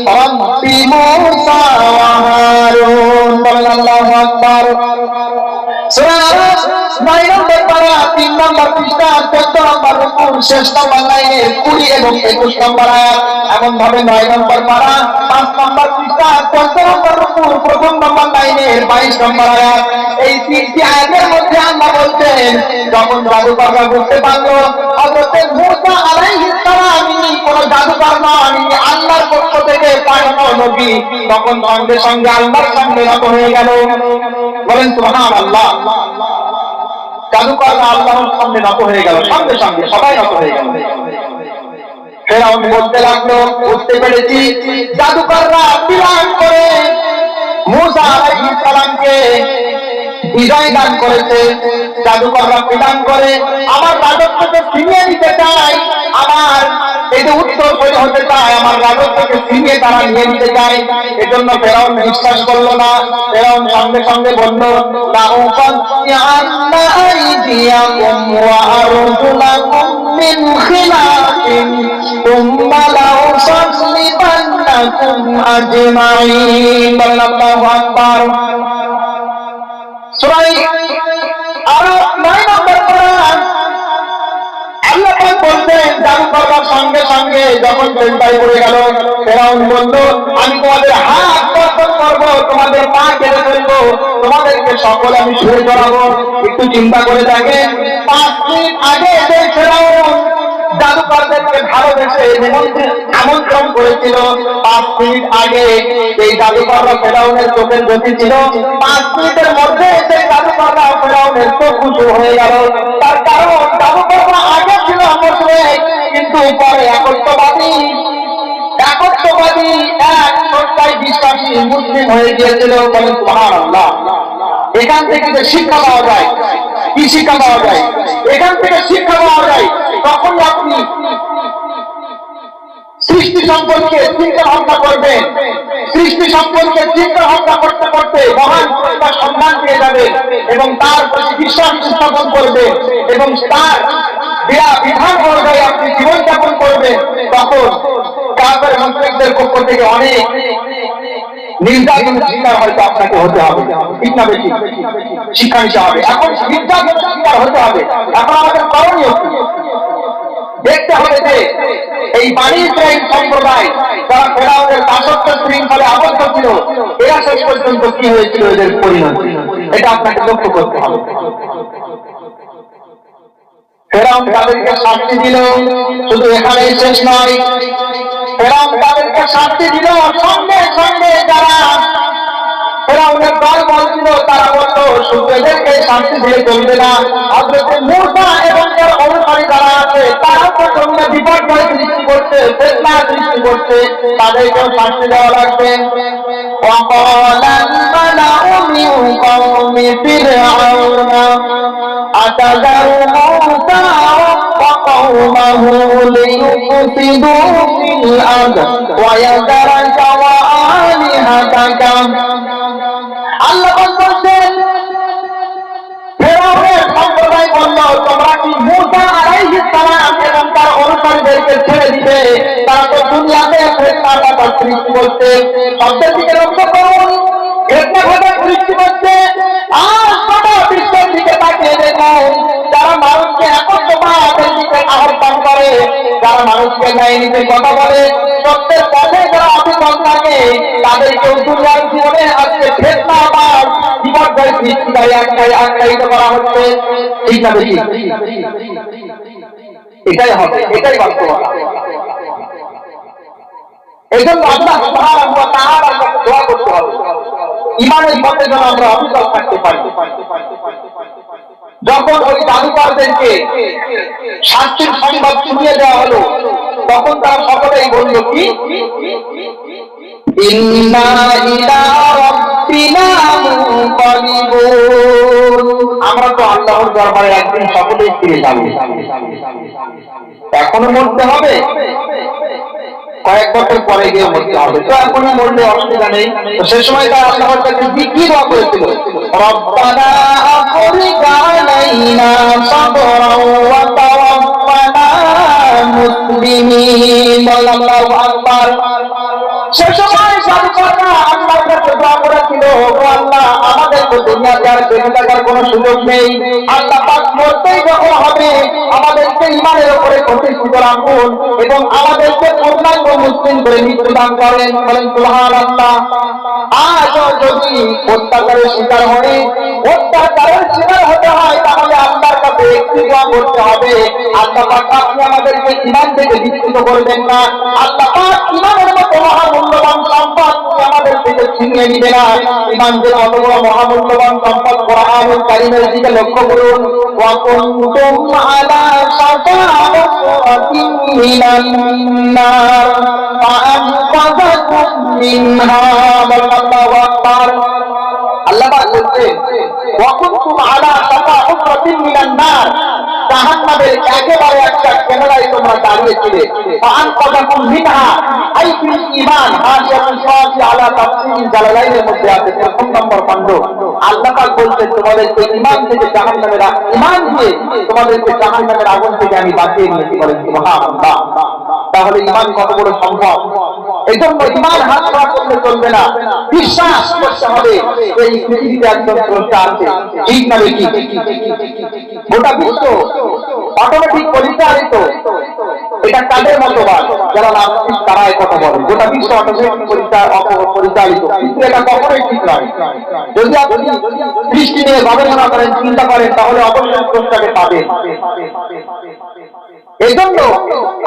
রাব্বি মুসা ওয়া হারুন। বলেন আল্লাহু আকবার। সূরা 9 নম্বর পারা 3 নম্বর পৃষ্ঠা 14 নম্বর রুকু শেষ নম্বর লাইনে 20 এবং 21 নম্বর আয়াত। এমন ভাবে 9 নম্বর পারা 5 নম্বর পৃষ্ঠা 14 নম্বর রুকু প্রথম নম্বর লাইনের 22 নম্বর আয়াত। এই তিনটি আয়াতের মধ্যে আল্লাহ বলতেন, যখন জাদুকররা বুঝতে পারলো হযরত মুসা আলাইহিস সালাম ইনি কোন জাদুকর নন, ইনি আল্লাহর পক্ষ থেকে পাঠানো নবী, তখন সঙ্গে সঙ্গে আল্লাহর সামনে নত হয়ে গেল। বলেন সুবহানাল্লাহ। জাদুকররা আল্লাহর সামনে নত হয়ে গেল, সঙ্গে সঙ্গে সবাই নত হয়ে গেল। ফিরআউন বলতে লাগলো, বুঝতে পেরেছি জাদুকররা প্ল্যান করে মুসা আলাইহিস সালামকে বিজয় দান করেছে। জাদুকররা প্ল্যান করে আমার রাজত্বকে ছিনিয়ে নিতে চায়, আমার এই যে উত্তর হতে চায়, আমার রাজত্বকে ছিনিয়ে তারা নিয়ে নিতে চায়। এজন্য ফিরআউন বিশ্বাস করলো না। ফিরআউন সঙ্গে সঙ্গে বলল, লাউকান্না আইদিয়াকুম ওয়া আরজুলাকুম মিন খিলাফিন সুম্মা লাউসাল্লিবান্নাকুম আজমাইন। আল্লাহু আকবার। সূরা আর 9 নম্বর কোরআন আল্লাহ পাক বলতেন, সঙ্গে সঙ্গে যখন চিন্তায় পড়ে গেল, ফেরাউন বলল, আমি তোমাদের হাত কর্তন করবো, তোমাদের পা কেটে ফেলবো, তোমাদেরকে সকলে আমি ছুঁড়ে চড়াবো। একটু চিন্তা করে দেখেন, 5 মিনিট আগে যে ফেরাউন জাদুকরদেরকে ভালোবেসে আমন্ত্রণ করেছিল, 5 মিনিট আগে এই জাদুকররা ফেরাউনের চোখের গতি ছিল, 5 মিনিটের মধ্যে সেই জাদুকররা ফেরাউনের চোখ উঁচু হয়ে গেল। তার কারণ জাদুকররা আগে ছিল মুশরিক, কিন্তু পরে একত্ববাদী এক সত্তায় বিশ্বাসী মুসলিম হয়ে গিয়েছিল। বলেন সুবহানাল্লাহ। এখান থেকে যে শিক্ষা পাওয়া যায়, কি শিক্ষা পাওয়া যায়? এখান থেকে শিক্ষা পাওয়া যায়, তখন আপনি সৃষ্টি সম্পর্কে চিন্তা ভাবনা করবেন, সৃষ্টি সম্পর্কে চিন্তা ভাবনা করতে করতে মহান পুরস্কার সন্ধান পেয়ে যাবেন এবং তার প্রতি বিশ্বাস স্থাপন করবেন এবং তার বিধান অনুযায়ী আপনি জীবনযাপন করবেন। তখন কাফের মুশরিকদের পক্ষ থেকে অনেক নির্যাতনের শিকার হয়তো আপনাকে হতে হবে, ঠিক না বেশি শিক্ষা নিতে হবে। এখন নির্যাতনের শিকার হতে হবে, এখন আমাদের করণীয় কি? দেখতে হবে যে এই বাণী ইসরাইল সম্প্রদায় যারা ফেরাউনের দাসত্ব শৃঙ্খলে আবদ্ধ ছিল, এরা শেষ পর্যন্ত কি হয়েছিল, এদের পরিণতি, এটা আপনাকে লক্ষ্য করতে হবে। ফেরাউন তাদেরকে শাস্তি দিল, শুধু এখানেই শেষ নয়, ফেরাউন তাদেরকে শাস্তি দিল, সঙ্গে সঙ্গে যারা ফেরাউনের দল বলছিল তারা বলল, শুধু এদেরকে শাস্তি দিয়ে চলবে না, হযরত মূসা এবং তার অনুসারী যারা আছে তারাও প্রচন্ড বিপর্যয় সৃষ্টি করছে, ফিতনা সৃষ্টি করছে, তাদেরকেও শাস্তি দেওয়া লাগবে। وقال الملأ من قوم فرعون أتذر موسى وقومه ليفسدوا في الأرض ويذرك وآلهتك। আল্লাহ বলছেন, ফেরাউনের সম্প্রদায় বলল, তোমরা কি মূসা আলাইহিস সালাম এবং তার অনুসারীদেরকে ছেড়ে দিবে? তারা তো দুনিয়াতে ফিতনার কথা সৃষ্টি করছে, সবচেয়ে দিকে লক্ষ্য করুন, ফিতনা ঘটা সৃষ্টি করছে। আর গোটা বিশ্বের দিকে তাকিয়ে দেখুন, যারা মানুষকে একত্ববাদের দিকে আহ্বান করে, যারা মানুষকে ন্যায় নীতির কথা বলে, সত্যের পথে যারা অবিচল থাকে, তাদেরকে দুনিয়ার জীবনে আজকে ফিতনা বা বিপর্যয় সৃষ্টিকারী আখ্যায়িত করা হচ্ছে, ঠিক না বেশি? এটাই হবে, এটাই বাস্তবতা। এই জন্য আল্লাহ সুবহানাহু ওয়া তাআলার কাছে দোয়া করতে হবে, ঈমানের পথে যেন আমরা অবিচল থাকতে পারি। যখন ওই জাদুকরদেরকে শাস্তির সংবাদ শুনিয়ে দেওয়া হলো, তখন তারা সকলেই বলল, কি ইন্না ইলা রাব্বিনা মুনকালিবুন, আমরা তো আল্লাহর দরবারে একদিন সকলেই ফিরে যাব। এখনো মরতে হবে, কয়েক বছর পরে গিয়ে মরতে হবে, তো এখনো মরলে অসুবিধা নেই। তো সে সময় তারা আল্লাহর কাছে কি দোয়া করেছিল? রব্বানা আফরিগ আলাইনা সাবরান ওয়া তাওয়াফানা মুসলিমিন। আল্লাহু আকবার। সে সময় জাদুকররা আল্লাহর কাছে দোয়া করেছিল, ও আল্লাহ, আমাদের তো দুনিয়াতে আর বেঁচে থাকার কোনো সুযোগ নেই, আল্লাহ পাক মরতেই যখন হবে আমাদেরকে ঈমানের উপরে প্রতিষ্ঠিত রাখুন এবং আমাদেরকে পূর্ণাঙ্গ মুসলিম করে মৃত্যু দান করেন। বলেন সুবহানাল্লাহ। আজ যদি অত্যাচারের শিকার হয়ে অত্যাচারের শিকার হতে হয়, তাহলে আল্লাহর কাছে একটি দোয়া করতে হবে, আল্লাহ পাক আপনি আমাদেরকে ঈমান থেকে বিচ্যুত করবেন না, আল্লাহ পাক ঈমানের মতো মহামূল্যবান সম্পদ আমাদের থেকে ছিনিয়ে নিবে না। ঈমান যে অত বড় মহামূল্যবান সম্পদ, কোরআনুল কারীমের দিকে লক্ষ্য করুন, ওয়া কুনতুম আলা শাফা হুফরাতিন মিনান নার ফাআনকাযাকুম মিনহা। আল্লাহু আকবার। আল্লাহ পাক বলছেন, ওয়া কুনতুম আলা শাফা হুফরাতিন মিনান নার, জাহান্নামের একেবারে একটা কেনারায় তোমরা দাঁড়িয়েছিলে। ফাআনকাযাকুম মিনহা আই ফিল ঈমান। হাদিয়াতুল সাফি আলা তাফসীর জালালাইনের মধ্যে আছে ১ম নম্বর খণ্ড। আল্লাহ পাক বলছেন, তোমাদেরকে ঈমান থেকে জাহান্নামের ঈমান দিয়ে তোমাদেরকে জাহান্নামের আগুন থেকে আমি বাঁচিয়ে নিয়েছি। বলেন সুবহানাল্লাহ। তাহলে ঈমান কত বড় সম্ভব! এই জন্য ঈমান হাত ছাড়া করলে চলবে না, বিশ্বাস করতে হবে এই পৃথিবীতে একজন স্রষ্টা আছে, ঠিক না বেশি? গোটা বিশ্ব অটোমেটিক পরিচালিত, এটা কাদের মতবাদ? যারা নাস্তিক তারাই কথা বলে। গোটা বিশ্ব পরিচালিত, কিন্তু এটা কখনোই ঠিক নয়। যদি আপনি সৃষ্টি নিয়ে গবেষণা করেন, চিন্তা করেন, তাহলে অবশ্যই স্রষ্টাকে পাবেন। এই জন্য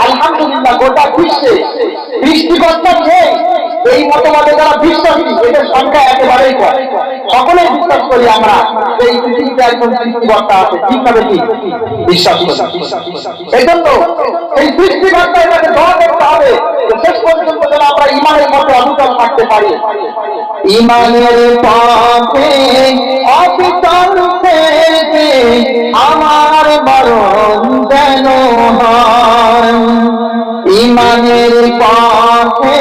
আলহামদুলিল্লাহ গোটা বিশ্বে সৃষ্টিকর্তা নেই এই মতবাদে যারা বিশ্বাসী, এদের সংখ্যা একেবারেই কম। সকলেই বিশ্বাস করি আমরা এই পৃথিবীতে একজন সৃষ্টিকর্তা আছে, ঠিকভাবে ঠিক বিশ্বাস করি। এই জন্য এই সৃষ্টিকর্তার কাছে দোয়া করতে হবে শেষ পর্যন্ত যেন আমরা ইমানের মধ্যে অবিচল থাকতে পারি। ইমানের পথে অবিচল থেকে আমার মরণ যেন হয়, ইমানের পথে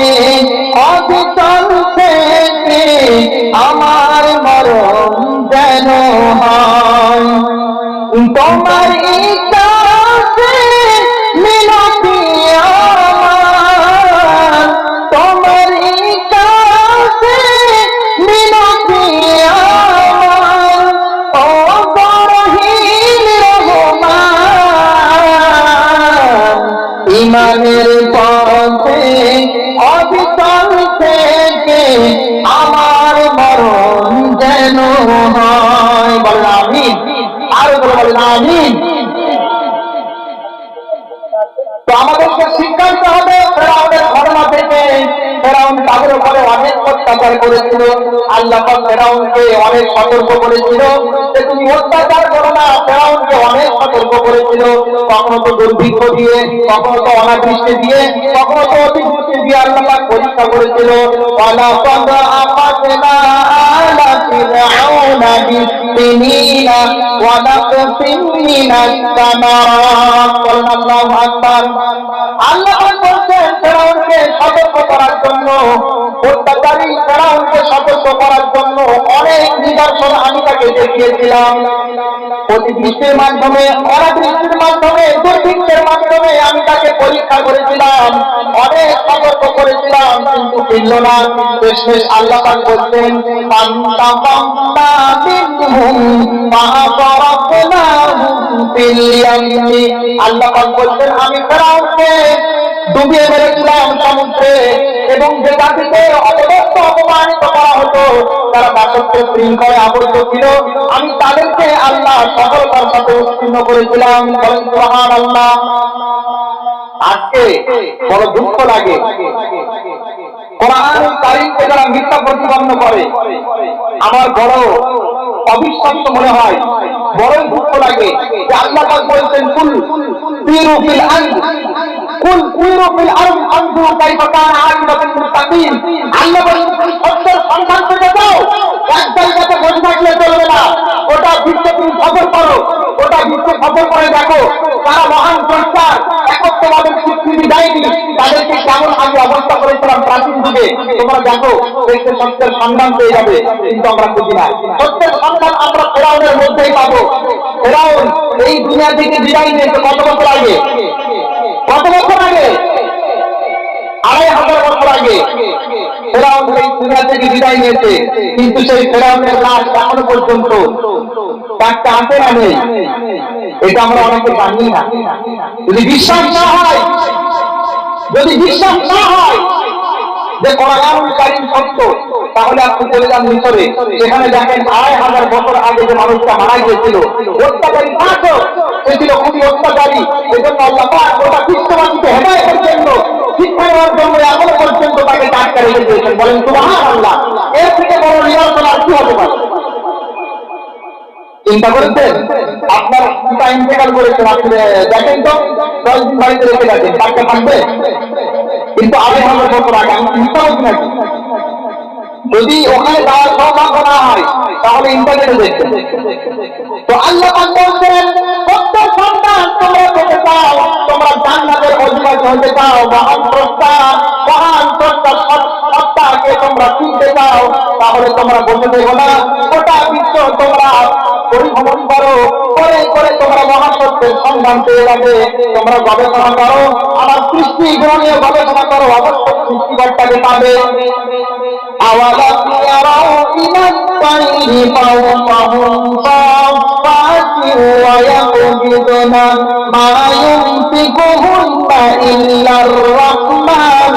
অবিচল থেকে আমার মরণ যেন হয়। তোমার ইচ্ছাতে মিনতি আমার, তোমার ইচ্ছাতে মিনতি আমার, ও বরহিম রহমান। ইমানের পথে অবিচল থেকে আমার মরণ যেন হয়। বলেন আমিন, আরো বলেন আমিন। তো আমাদেরকে শিক্ষা দিতে হবে ফেরাউনের ঘটনা থেকে। ফেরাউন তাদের উপরে অনেক অত্যাচার করেছিল। আল্লাহ পাক ফেরাউনকে অনেক সতর্ক করেছিল যে তুমি অত্যাচার করো না। ফেরাউনকে অনেক সতর্ক করেছিল, কখনো তো দুর্ভিক্ষ দিয়ে, কখনো তো অনাবৃষ্টি দিয়ে, কখনো তো অতিবৃষ্টি দিয়ে আল্লাহ পাক পরীক্ষা করেছিল। ওয়ালাকাদ আখাযনা আলা ফিরআউনা বিসসিনিনা ওয়া নাকসিম মিনাস সামারাত। আল্লাহু আকবার। আল্লাহ বলছেন ফেরাউনকে সতর্ক করার জন্য, অত্যাচারী ফেরাউনকে সতর্ক করার জন্য অনেক নিদর্শন আমি তাকে দেখিয়েছিলাম। অতিবৃষ্টির মাধ্যমে, অনাবৃষ্টির মাধ্যমে, দুর্ভিক্ষের মাধ্যমে আমি তাকে পরীক্ষা করেছিলাম, অনেক সতর্ক করেছিলাম, কিন্তু ফিরল না। শেষমেশ আল্লাহ পাক বলছেন ফান্তাকামনা মিনহুম ফাআগরাকনাহুম ফিল ইয়ামি। আল্লাহ পাক বলছেন আমি ফেরাউনকে ডুবিয়ে মেরেছিলাম সমুদ্রে, এবং যে জাতিকে অপদস্থ অপমানিত করা হতো, তারা দাসত্বের শৃঙ্খলে আবদ্ধ ছিল, আমি তাদেরকে আল্লাহ সফলতার সাথে উত্তীর্ণ করেছিলাম। বলেন সুবহানাল্লাহ। আজকে বড় দুঃখ লাগে কোরআন কারীমকে যারা মিথ্যা প্রতিপন্ন করে, আমার বড় অবিশ্বাস্য মনে হয়, বড়ই দুঃখ লাগে যে আল্লাহ পাক বলছেন কুল সিরু ফিল আরদ, কুল সিরু ফিল আরদ আনজুরু কাইফা কানা আকিবাতুল মুত্তাকিন। আল্লাহ বলেন সত্যের সন্ধান পেতে দাও, এক জায়গাতে বসে থাকলে চলবে না, ওটা বিশ্বে তুমি সফর করো, ওটা বিশ্বে সফর করে দেখো তারা মহান সংস্কার একত্ববাদের স্বীকৃতি দেয়নি, তাদেরকে কেমন আগে অবস্থা করেছিলাম প্রাচীন যুগে, তোমরা দেখো দেখতে সত্যের সন্ধান পেয়ে যাবে। কিন্তু আমরা বুঝি না, সত্যের সন্ধান আমরা ফেরাউনের মধ্যেই পাবো। ফেরাউন এই দুনিয়া থেকে বিদায় নিয়েছে কত বছর আগে? কত বছর আগে? 2500 বছর আগে ফেরাউন এই দুনিয়া থেকে বিদায় নিয়েছে, কিন্তু সেই ফেরাউনের লাশ এখনো পর্যন্ত একটা আছে না নেই? এটা আমরা অনেকে জানি না। যদি বিশ্বাস না হয়, যদি বিশ্বাস না হয় যে কোরআনুল কারীম সত্য, তাহলে আপনি চলে যান মিশরে, সেখানে দেখেন 2500 বছর আগে যে মানুষটা মারা গিয়েছিল, অত্যাচারী শাসক, সে ছিল খুবই অত্যাচারী। এই জন্য আল্লাহ পাক গোটা বিশ্ববাসীকে হেদায়েতের জন্য, শিক্ষা দেওয়ার জন্য এখনো পর্যন্ত তাকে ডাক্তার রেখে দিয়েছেন। বলেন সুবহানাল্লাহ। এর থেকে বড় নিদর্শন আর কি হতে পারে? চিন্তা করেছেন? আপনার পিতা ইন্তেকাল করেছেন, আপনি দেখেন তো 10 দিন বাড়িতে রেখে গেছেন, তাকে থাকবে? কিন্তু 2500 বছর আগে আমি চিন্তা করছি নাকি? যদি ওখানে যাওয়ার সৌভাগ্য না হয় তাহলে ইন্টারনেটে দেখবেন। তো আল্লাহ পাক বলছেন সত্যের সন্তান তোমরা পেতে চাও, তোমরা জান্নাতের অধিবাসী হতে চাও, মহান স্রষ্টা সত্তাকে তোমরা চিনতে চাও, তাহলে তোমরা বসে দেখো না, গোটা বিশ্ব তোমরা পরিভ্রমণ করো, করে করে তোমরা মহাসত্যের সন্ধান পেয়ে যাবে। তোমরা গবেষণা করো, আমার সৃষ্টি গ্রহণীয় গবেষণা করো, অবশ্যই সৃষ্টিকর্তাকে পাবে। আওয়ালাম ইয়ারাউ ইলাত তাইরি ফাওকাহুম সাফাতিন ওয়া ইয়াকবিদুনা মা يمسكهن إلا الرحمن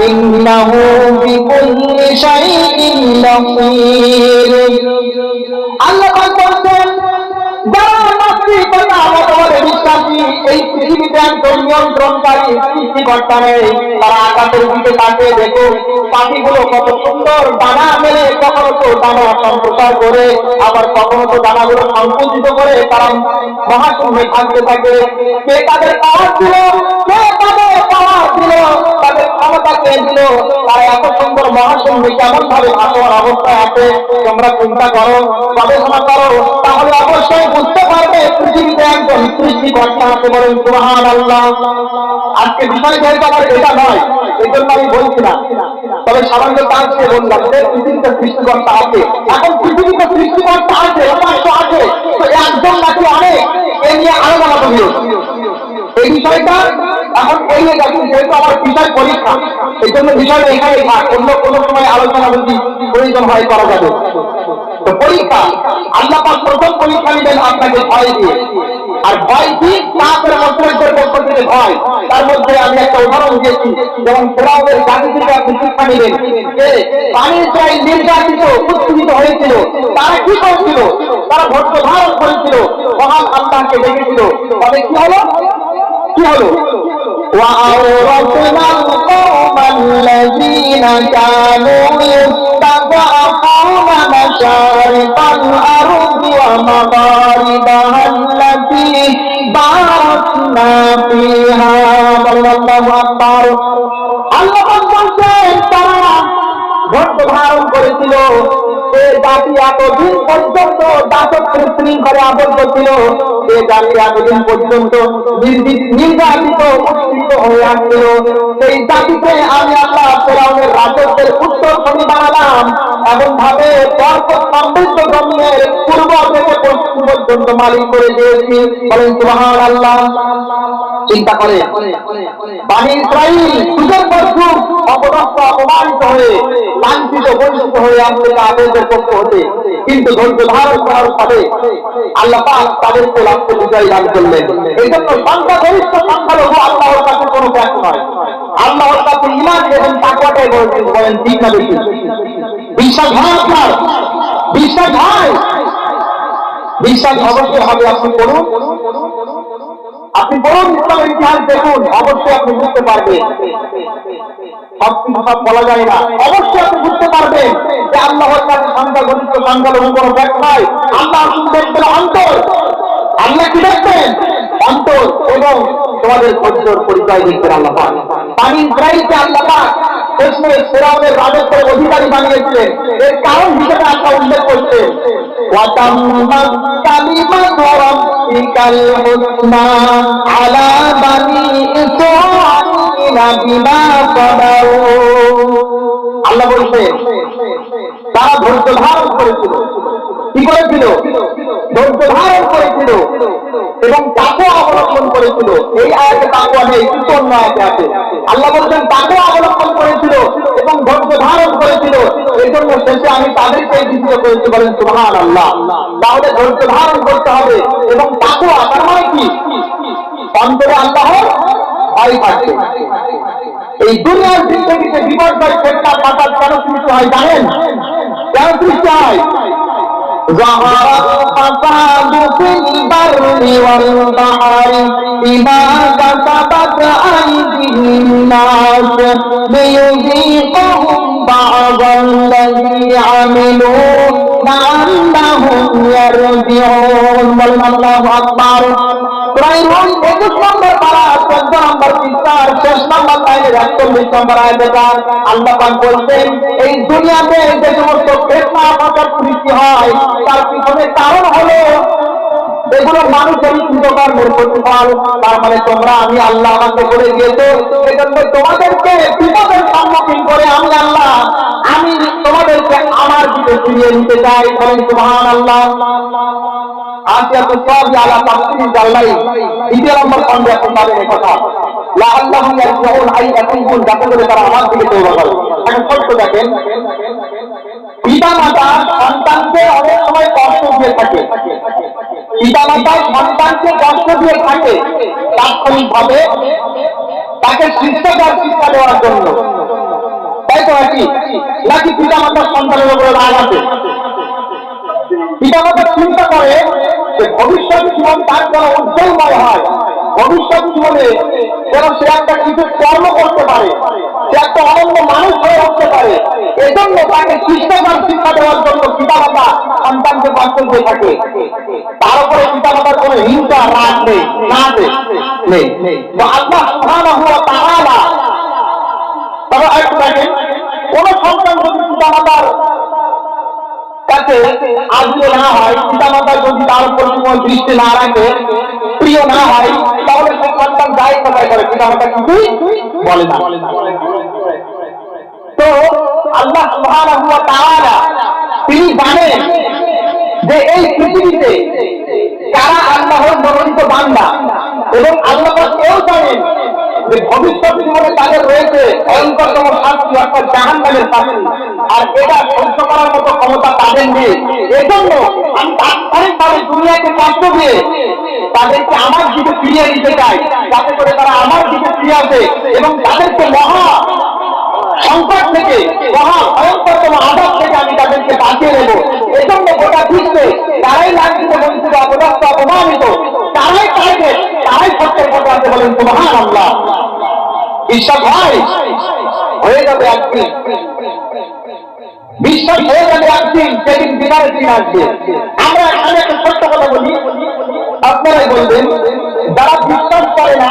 إنه بكل شيء بصير আল্লাহ পাক বলেন যারা নাস্তিক বা আল্লাহর বিশ্বাসী এই পৃথিবীতে একজন নিয়ন্ত্রণকারী সৃষ্টিকর্তা নেই তারা আকাশের দিকে তাকিয়ে দেখো পাখিগুলো কত সুন্দর দানা মেলে কখনো তো দানা সম্প্রসার করে আবার কখনো তো দানাগুলো সংকুচিত করে তারা মহাশূন্যে থাকতে থাকে কে তাদের পাওয়ার দিল কে তাদের পাওয়ার দিল তাদের ক্ষমতাকে দিল তারা এত সুন্দর মহাশূন্যে কেমন ভাবে ভাসমান অবস্থায় আছে তোমরা চিন্তা করো গবেষণা করো তাহলে অবশ্যই বুঝতে পারবে পৃথিবীতে একজন সৃষ্টিকর্তা আছে বলেন সুবহানাল্লাহ। আজকে বিষয় যেহেতু আমার এটা নয় এই জন্য আমি বলছি না, তবে সামান্য তার সে বললাম যে পৃথিবীতে সৃষ্টিকর্তা আছে। এখন পৃথিবীতে সৃষ্টিকর্তা আছে উপাস্য আছে তো একজন নাকি অনেক এ নিয়ে আলোচনা করি এই বিষয়টা এখন এগিয়ে যাচ্ছি যেহেতু আমার বিষয় পরীক্ষা এই জন্য বিষয়টা এখানে অন্য কোনো সময় আলোচনা যদি প্রয়োজন হয় করা যাবে। তো পরীক্ষা আল্লাহ পাক প্রথম পরীক্ষা নিবেন আপনাকে ভয় দিয়ে আর ভয় কি কাফের মুশরিকদের পক্ষ থেকে ভয় তার মধ্যে আমি একটা উদাহরণ দিয়েছি যেমন ফেরাউনের জাতি থেকে আপনি শিক্ষা নিলেন যে পানি প্রায় নির্যাতিত উত্তেজিত হয়েছিল তারা কি করেছিল তারা ধৈর্য ধারণ করেছিল মহান আল্লাহকে ডেকেছিল তবে কি হলো কি হলো وأورثنا القوم الذين كانوا يستضعفون مشارق الأرض ومغاربها التي باركنا فيها الله أكبر আল্লাহ বলছেন তারা ধৈর্য ধারণ করেছিল এ জাতি এতদিন পর্যন্ত দাসত্বের শৃঙ্খলে আবদ্ধ ছিল এ জাতি এতদিন পর্যন্ত নির্যাতিত উৎপীড়িত হয়ে আসছিল সেই জাতিকে আমি আল্লাহ ফেরাউনের রাজত্বের উত্তর শনি বানালাম এমন ভাবে বরকত সমৃদ্ধ জমিনের পূর্ব থেকে পশ্চিম পর্যন্ত মালিক করে দিয়েছি বলেন সুবহানাল্লাহ। চিন্তা করে বনী ইসরাঈল যুগের পর যুগ অপদস্থ অপমানিত হয়ে লাঞ্ছিত বঞ্চিত হয়ে আসছে তাদের পক্ষ হতে কিন্তু ধৈর্য ধারণ করার ফলে আল্লাহ পাক তাদেরকে লাস্টে বিজয় দান করলেন। এই জন্য সংখ্যাগরিষ্ঠ সংখ্যালঘু আল্লাহর কাছে কোনো ব্যাখ্যা নয় আল্লাহর কাছে ঈমান এবং তাকওয়াটাই বলেন ঠিক না বেশি বিশ্বাস হয় আপনার বিশ্বাস হয় বিশ্বাস অবশ্যই হবে আপনি পড়ুন ইসলামের ইতিহাস দেখুন অবশ্যই আপনি বুঝতে পারবেন সব বলা যায় না অবশ্যই আপনি বুঝতে পারবেন যে আল্লাহর কাছে সংখ্যাগরিষ্ঠ সংখ্যালঘু কোনো ব্যাখ্যা নয় আল্লাহ দেখবেন অন্তর আল্লাহ কি দেখবেন অন্তর এবং তোমাদের ধৈর্যের পরিচয় দেখবেন আল্লাহ পাক বনী ইসরাঈলকে আল্লাহ পাক শেষমেশ ফেরাউনের রাজত্বের অধিকারী বানিয়েছিলেন এর কারণ হিসেবে আল্লাহ উল্লেখ করছেন ওয়াতাম্মাত কালিমাতু রাব্বিকাল হুসনা আলা বনী ইসরাঈলা বিমা সাবারু আল্লাহ বলছেন তারা ধৈর্য ধারণ করেছিল কি করেছিল ধৈর্য ধারণ করেছিল এবং তাকওয়া অবলম্বন করেছিল এই আয়াতে তাকওয়া নেই কিন্তু অন্য আয়াতে আছে আল্লাহ বলছেন তাকওয়া অবলম্বন করেছিল এবং ধৈর্য ধারণ করেছিল এই জন্য শেষে আমি তাদেরকে বিজয় করেছি বলেন সুবহানাল্লাহ। তাহলে ধৈর্য ধারণ করতে হবে এবং তাকওয়া তার মানে কি অন্তরে আল্লাহর ভয় থাকবে। এই দুনিয়ার জিন্দেগিতে বিপর্যয় ফেতনা ফাসাদ কেন সৃষ্টি হয় জানেন কেন সৃষ্টি হয় ظهر الفساد في البر والبحر بما كسبت أيدي الناس ليذيقهم بعض الذي عملوا لعلهم يرجعون الله أكبر আল্লাহ পাক বলছেন এই দুনিয়াতে যে সমস্ত ফিতনা ফাসাদ সৃষ্টি হয় তার পিছনে কারণ হলো এগুলো মানুষের কৃতকর্মের প্রতিফল। তার মানে তোমরা আমি আল্লাহ আমাকে করে দিয়েছো এজন্য তোমাদেরকে বিপদের সম্মুখীন করে আমি আল্লাহ আমি তোমাদেরকে আমার দিকে ফিরিয়ে নিতে চাই বলেন সুবহানাল্লাহ। আসিয়াতুস সাবি আলা তাফসীর জাল্লাই দ্বিতীয় নম্বর খণ্ডে আপনি পাবেন এই কথা লাআল্লাহুম ইয়ারজিউন আই ইয়াকুন যাতে করে তারা আমার দিকে তওবা করে। এখন ছোট্ট দেখেন পিতা মাতা সন্তানকে অনেক সময় কষ্ট দিয়ে থাকে পিতা মাতা সন্তানকে কষ্ট দিয়ে থাকে তাৎক্ষণিকভাবে তাকে শিষ্টাচার শিক্ষা দেওয়ার জন্য, তাই তো নাকি? নাকি পিতা মাতার সন্তানের উপরে রাগ আছে? পিতা মাতা চিন্তা করে যে ভবিষ্যৎ জীবন তার যেন উজ্জ্বলময় হয়, ভবিষ্যৎ জীবনে যেন সে একটা কিছু কর্ম করতে পারে, সে একটা অনন্য মানুষ হয়ে উঠতে পারে। এজন্য তাকে শিষ্টাচার শিক্ষা দেওয়ার জন্য পিতা মাতা সন্তানকে কষ্ট দিয়ে থাকে। তার উপরে পিতা মাতার কোনো হিংসা রাগ নেই, না নেই। তো আল্লাহ সুবহানাহু ওয়া তাআলা, তবে একটু দেখেন, কোন সন্তান যদি পিতা মাতার কাছে আগ্রহ না হয়, পিতা মাতা যদি তার উপর কোনো দৃষ্টি না রাখে, প্রিয় না হয়, তাহলে সে সন্তান যাই কথাই করে, পিতা মাতা কিছুই বলে না। তো আল্লাহ সুবহানাহু ওয়া তাআলা তিনি জানেন যে এই পৃথিবীতে কারা আল্লাহর মনোনীত বান্দা, এবং আল্লাহ কেউ জানেন যে ভবিষ্যৎ জীবনে তাদের রয়েছে ভয়ঙ্করতম শাস্তি, অর্থাৎ জাহান্নামের শাস্তি, আর এটা সহ্য করার মতো ক্ষমতা তাদের নেই। এজন্য আমি তাৎক্ষণিকভাবে দুনিয়াকে কষ্ট দিয়ে তাদেরকে আমার দিকে ফিরিয়ে দিতে চাই, যাতে করে তারা আমার দিকে ফিরে আসে এবং তাদেরকে মহা সংকট থেকে, মহা ভয়ঙ্করতম আযাব থেকে আমি তাদেরকে বাঁচিয়ে নেব। এজন্য গোটা বিশ্বে তারাই লাঞ্ছিত, বঞ্চিত, অপদস্থ, অপমানিত, তারাই টার্গেট, তারাই সত্যের পথে আছে। বলেন সুবহানাল্লাহ। বিশ্বাস হয়? হয়ে যাবে একদিন, বিশ্বাস হয়ে যাবে একদিন, সেদিন বিদায়ের দিন আসবে। আমরা এখানে একটা সত্য কথা বলি, আপনারাই বলবেন, যারা বিশ্বাস করে না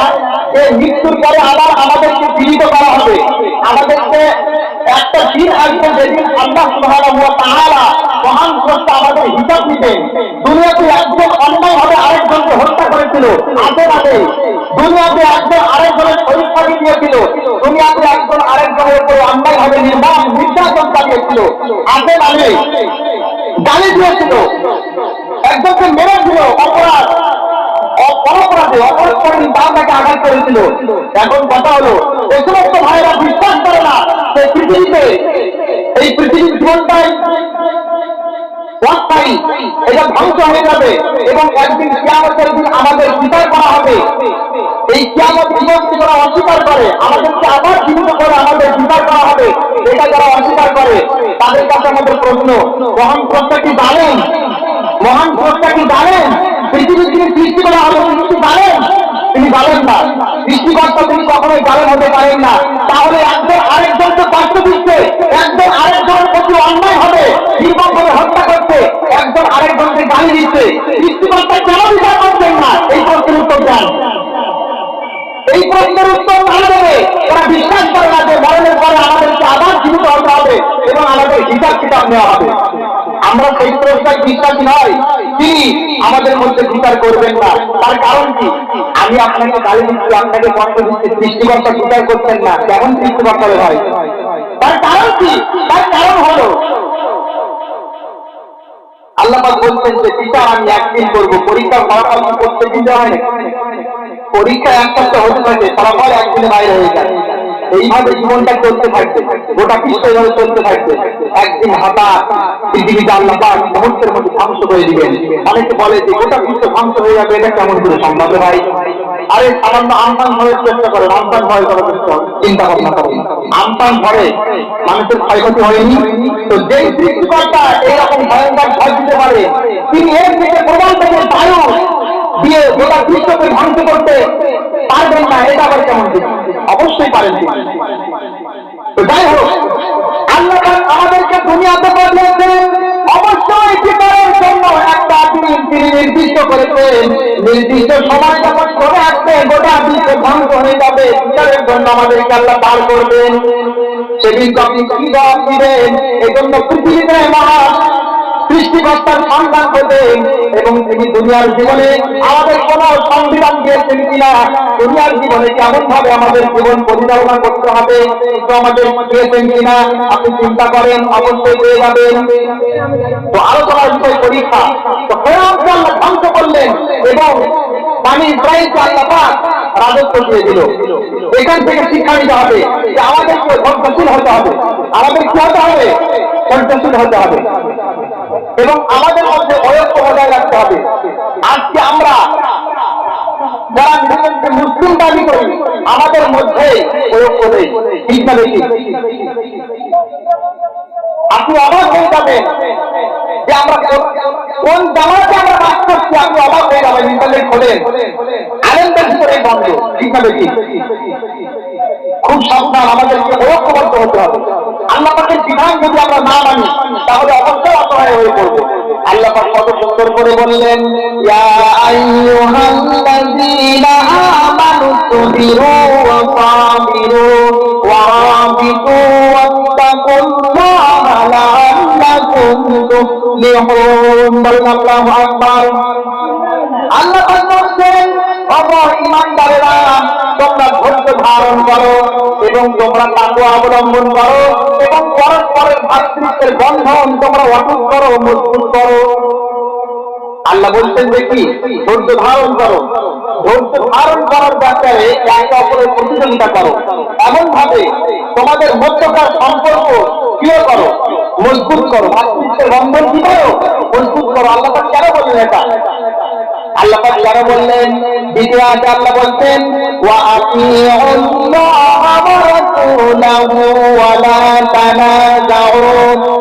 যে মৃত্যুর পরে আবার আমাদেরকে জীবিত করা হবে, আমাদেরকে একটা দিন আসবে যেদিন আল্লাহ সুবহানাহু ওয়া তাআলা মহান স্রষ্টা আমাদের হিসাব নিতেন। দুনিয়াতে একজন অন্যায় ভাবে আরেকজনকে হত্যা করেছিল, আগে দুনিয়াতে একজন আরেকজনের পরীক্ষা দিয়েছিল, দুনিয়াতে একজন আরেকজনের উপর অন্যায় ভাবে নির্যাতন চালিয়েছিল, আগে গালি দিয়েছিল, একজনকে মেরেছিল, অপরাধে অপরাধ করেনি, তাকে আঘাত করেছিল। এখন কথা হলো, এই সমস্ত ভাইরা বিশ্বাস করে না যে পৃথিবীতে এই পৃথিবীর জীবনটাই অস্থায়ী, এটা ধ্বংস হয়ে যাবে এবং একদিন কিয়ামতের দিন আমাদের বিচার করা হবে। এই কিয়ামত দিবসকে যারা অস্বীকার করে, আমাদেরকে আবার জীবিত করে আমাদের বিচার করা হবে, এটা যারা অস্বীকার করে তাদের কাছে আমাদের প্রশ্ন, মহান স্রষ্টা কি জানেন? মহান স্রষ্টা কি জানেন পৃথিবীর যিনি সৃষ্টি করা হবে তিনি কি জানেন? তিনি জানেন না। সৃষ্টিকর্তা তিনি কখনোই জানেন হতে পারেন না। তাহলে একজন আরেকজনকে কষ্ট দিচ্ছে, একজন আরেকজনের প্রতি অন্যায় হবে, নির্মমভাবে হত্যা করছে, একজন আরেকজনকে গালি দিচ্ছে, সৃষ্টিকর্তা কেন বিচার করছেন না? এই প্রশ্নের উত্তর দেন। এই প্রশ্নের উত্তর না দেবে ওরা বিশ্বাস করে না যে মরণের পরে আমাদেরকে আবার জীবিত হতে হবে এবং আমাদের হিসাব কিতাব নেওয়া হবে। আমরা সেই প্রশ্নের বিশ্বাসী নয়, তিনি আমাদের মধ্যে বিচার করবেন না। তার কারণ কি? আমি আপনাকে গালি দিচ্ছি, আপনাকে কষ্ট দিচ্ছি, সৃষ্টিকর্তা বিচার করছেন না, কেমন সৃষ্টিকর্তা হয়? তার কারণ কি? তার কারণ হলো আল্লাহ পাক বলছেন যে বিচার আমি একদিন করবো। পরীক্ষার ফলাফল করতে দিতে হয়, পরীক্ষা এক সপ্তাহ হতে থাকে, ফলাফল একদিনে বাইরে হয়ে যায়। এইভাবে জীবনটা চলতে থাকবে, গোটা বিশ্ব এইভাবে চলতে থাকবে। একদিন হঠাৎ পৃথিবীতে আল্লাহ পাক মুহূর্তের মধ্যে ধ্বংস করে দিবেন। অনেকে বলে যে গোটা বিশ্ব ধ্বংস হয়ে যাবে, এটা কেমন করে সম্ভব ভাই? আরে সামান্য আমপান ভরের চেষ্টা করেন, আমপান ভয় করার চিন্তা ভাবনা করেন, আমপান ভরে মানুষের ক্ষয়ক্ষতি হয়নি। তো যেই সৃষ্টিকর্তা এইরকম ভয়ঙ্কর ভয় দিতে পারে, তিনি এর থেকে প্রমাণ থেকে বায়ু দিয়ে গোটা বিশ্বকে ধ্বংস করতে পারবেন না, এটা আবার কেমন? অবশ্যই পারেন। তো যাই হোক, আল্লাহ আমাদেরকে দুনিয়াতে পাঠিয়েছেন অবশ্যই বিচারের জন্য। একটা দিন তিনি নির্দিষ্ট করেছেন, নির্দিষ্ট সময় যখন চলে আসবে গোটা বিশ্ব ধ্বংস হয়ে যাবে, বিচারের জন্য আমাদেরকে আল্লাহ পার করবেন। সেদিন আপনি কি জবাব দিবেন? এই জন্য পৃথিবীতে মহা সৃষ্টিকর্তার সন্ধান করবেন এবং তিনি দুনিয়ার জীবনে আমাদের কোন সংবিধান দিয়েছেন কিনা, দুনিয়ার জীবনে কেমন ভাবে আমাদের জীবন পরিচালনা করতে হবে আমাদের দিয়েছেন কিনা আপনি চিন্তা করেন, অবশ্যই পেয়ে যাবেন। তো আলোচনার বিষয় পরীক্ষা। তো ফেরাউনকে আল্লাহ ধ্বংস করলেন এবং পানি ইসরায়েলকে আল্লাহ পাক রাজত্ব দিয়ে দিল। এখান থেকে শিক্ষা নিতে হবে যে আমাদেরকে ধৈর্যশীল হতে হবে, আমাদের কি হতে হবে? ধৈর্যশীল হতে হবে এবং আমাদের মধ্যে ঐক্য বজায় রাখতে হবে। আজকে আমরা যারা নিজেদেরকে আমাদের মধ্যে প্রয়োগ করে, ঠিক না বেশি? আপনি অবাক হয়ে যাবেন যে আমরা কোন জামাতে আমরা বাস করছি, আপনি অবাক হয়ে যাবেন। ইন্টারনেট খোলেন, আলেমদের ভিতরে বন্ধ, ঠিক না বেশি? খুব সাবধান, আমাদেরকে ঐক্যবদ্ধ হতে হবে। আল্লাহ পাকের বিধান যদি আমরা না মানি তাহলে অবশ্যই অসহায় হয়ে পড়বো। আল্লাহ পাক কত সুন্দর করে বললেন, ইয়া আইয়ুহাল্লাযীনা আমানু তাবিরু ওয়া সাবিরু ওয়া রাবিতু ওয়াত্তাকুল্লাহা লাআল্লাকুম তুফলিহুন। আল্লাহু আকবার। আল্লাহ পাক বলেন, ইমানদারেরা তোমরা ধৈর্য ধারণ করো এবং তোমরা তাকওয়া অবলম্বন করো এবং পরস্পরের ভাতৃত্বের বন্ধন তোমরা অটুট করো, মজবুত করো। আল্লাহ বলছেন যে কি? ধৈর্য ধারণ করো। ধৈর্য ধারণ করার ব্যাপারে একে অপরের প্রতিযোগিতা করো, এমন ভাবে তোমাদের মধ্যকার সম্পর্ক ক্লিয়ার করো, মজবুত করো, ভাতৃত্বের বন্ধন কি করো? মজবুত করো। আল্লাহ কেন বললেন এটা? আল্লাহ পাক কেন বললেন? দ্বিতীয় আয়াতে আল্লাহ বলছেন, ওয়া আতিউল্লাহা ওয়া রাসূলাহু ওয়া লা তানাযাউ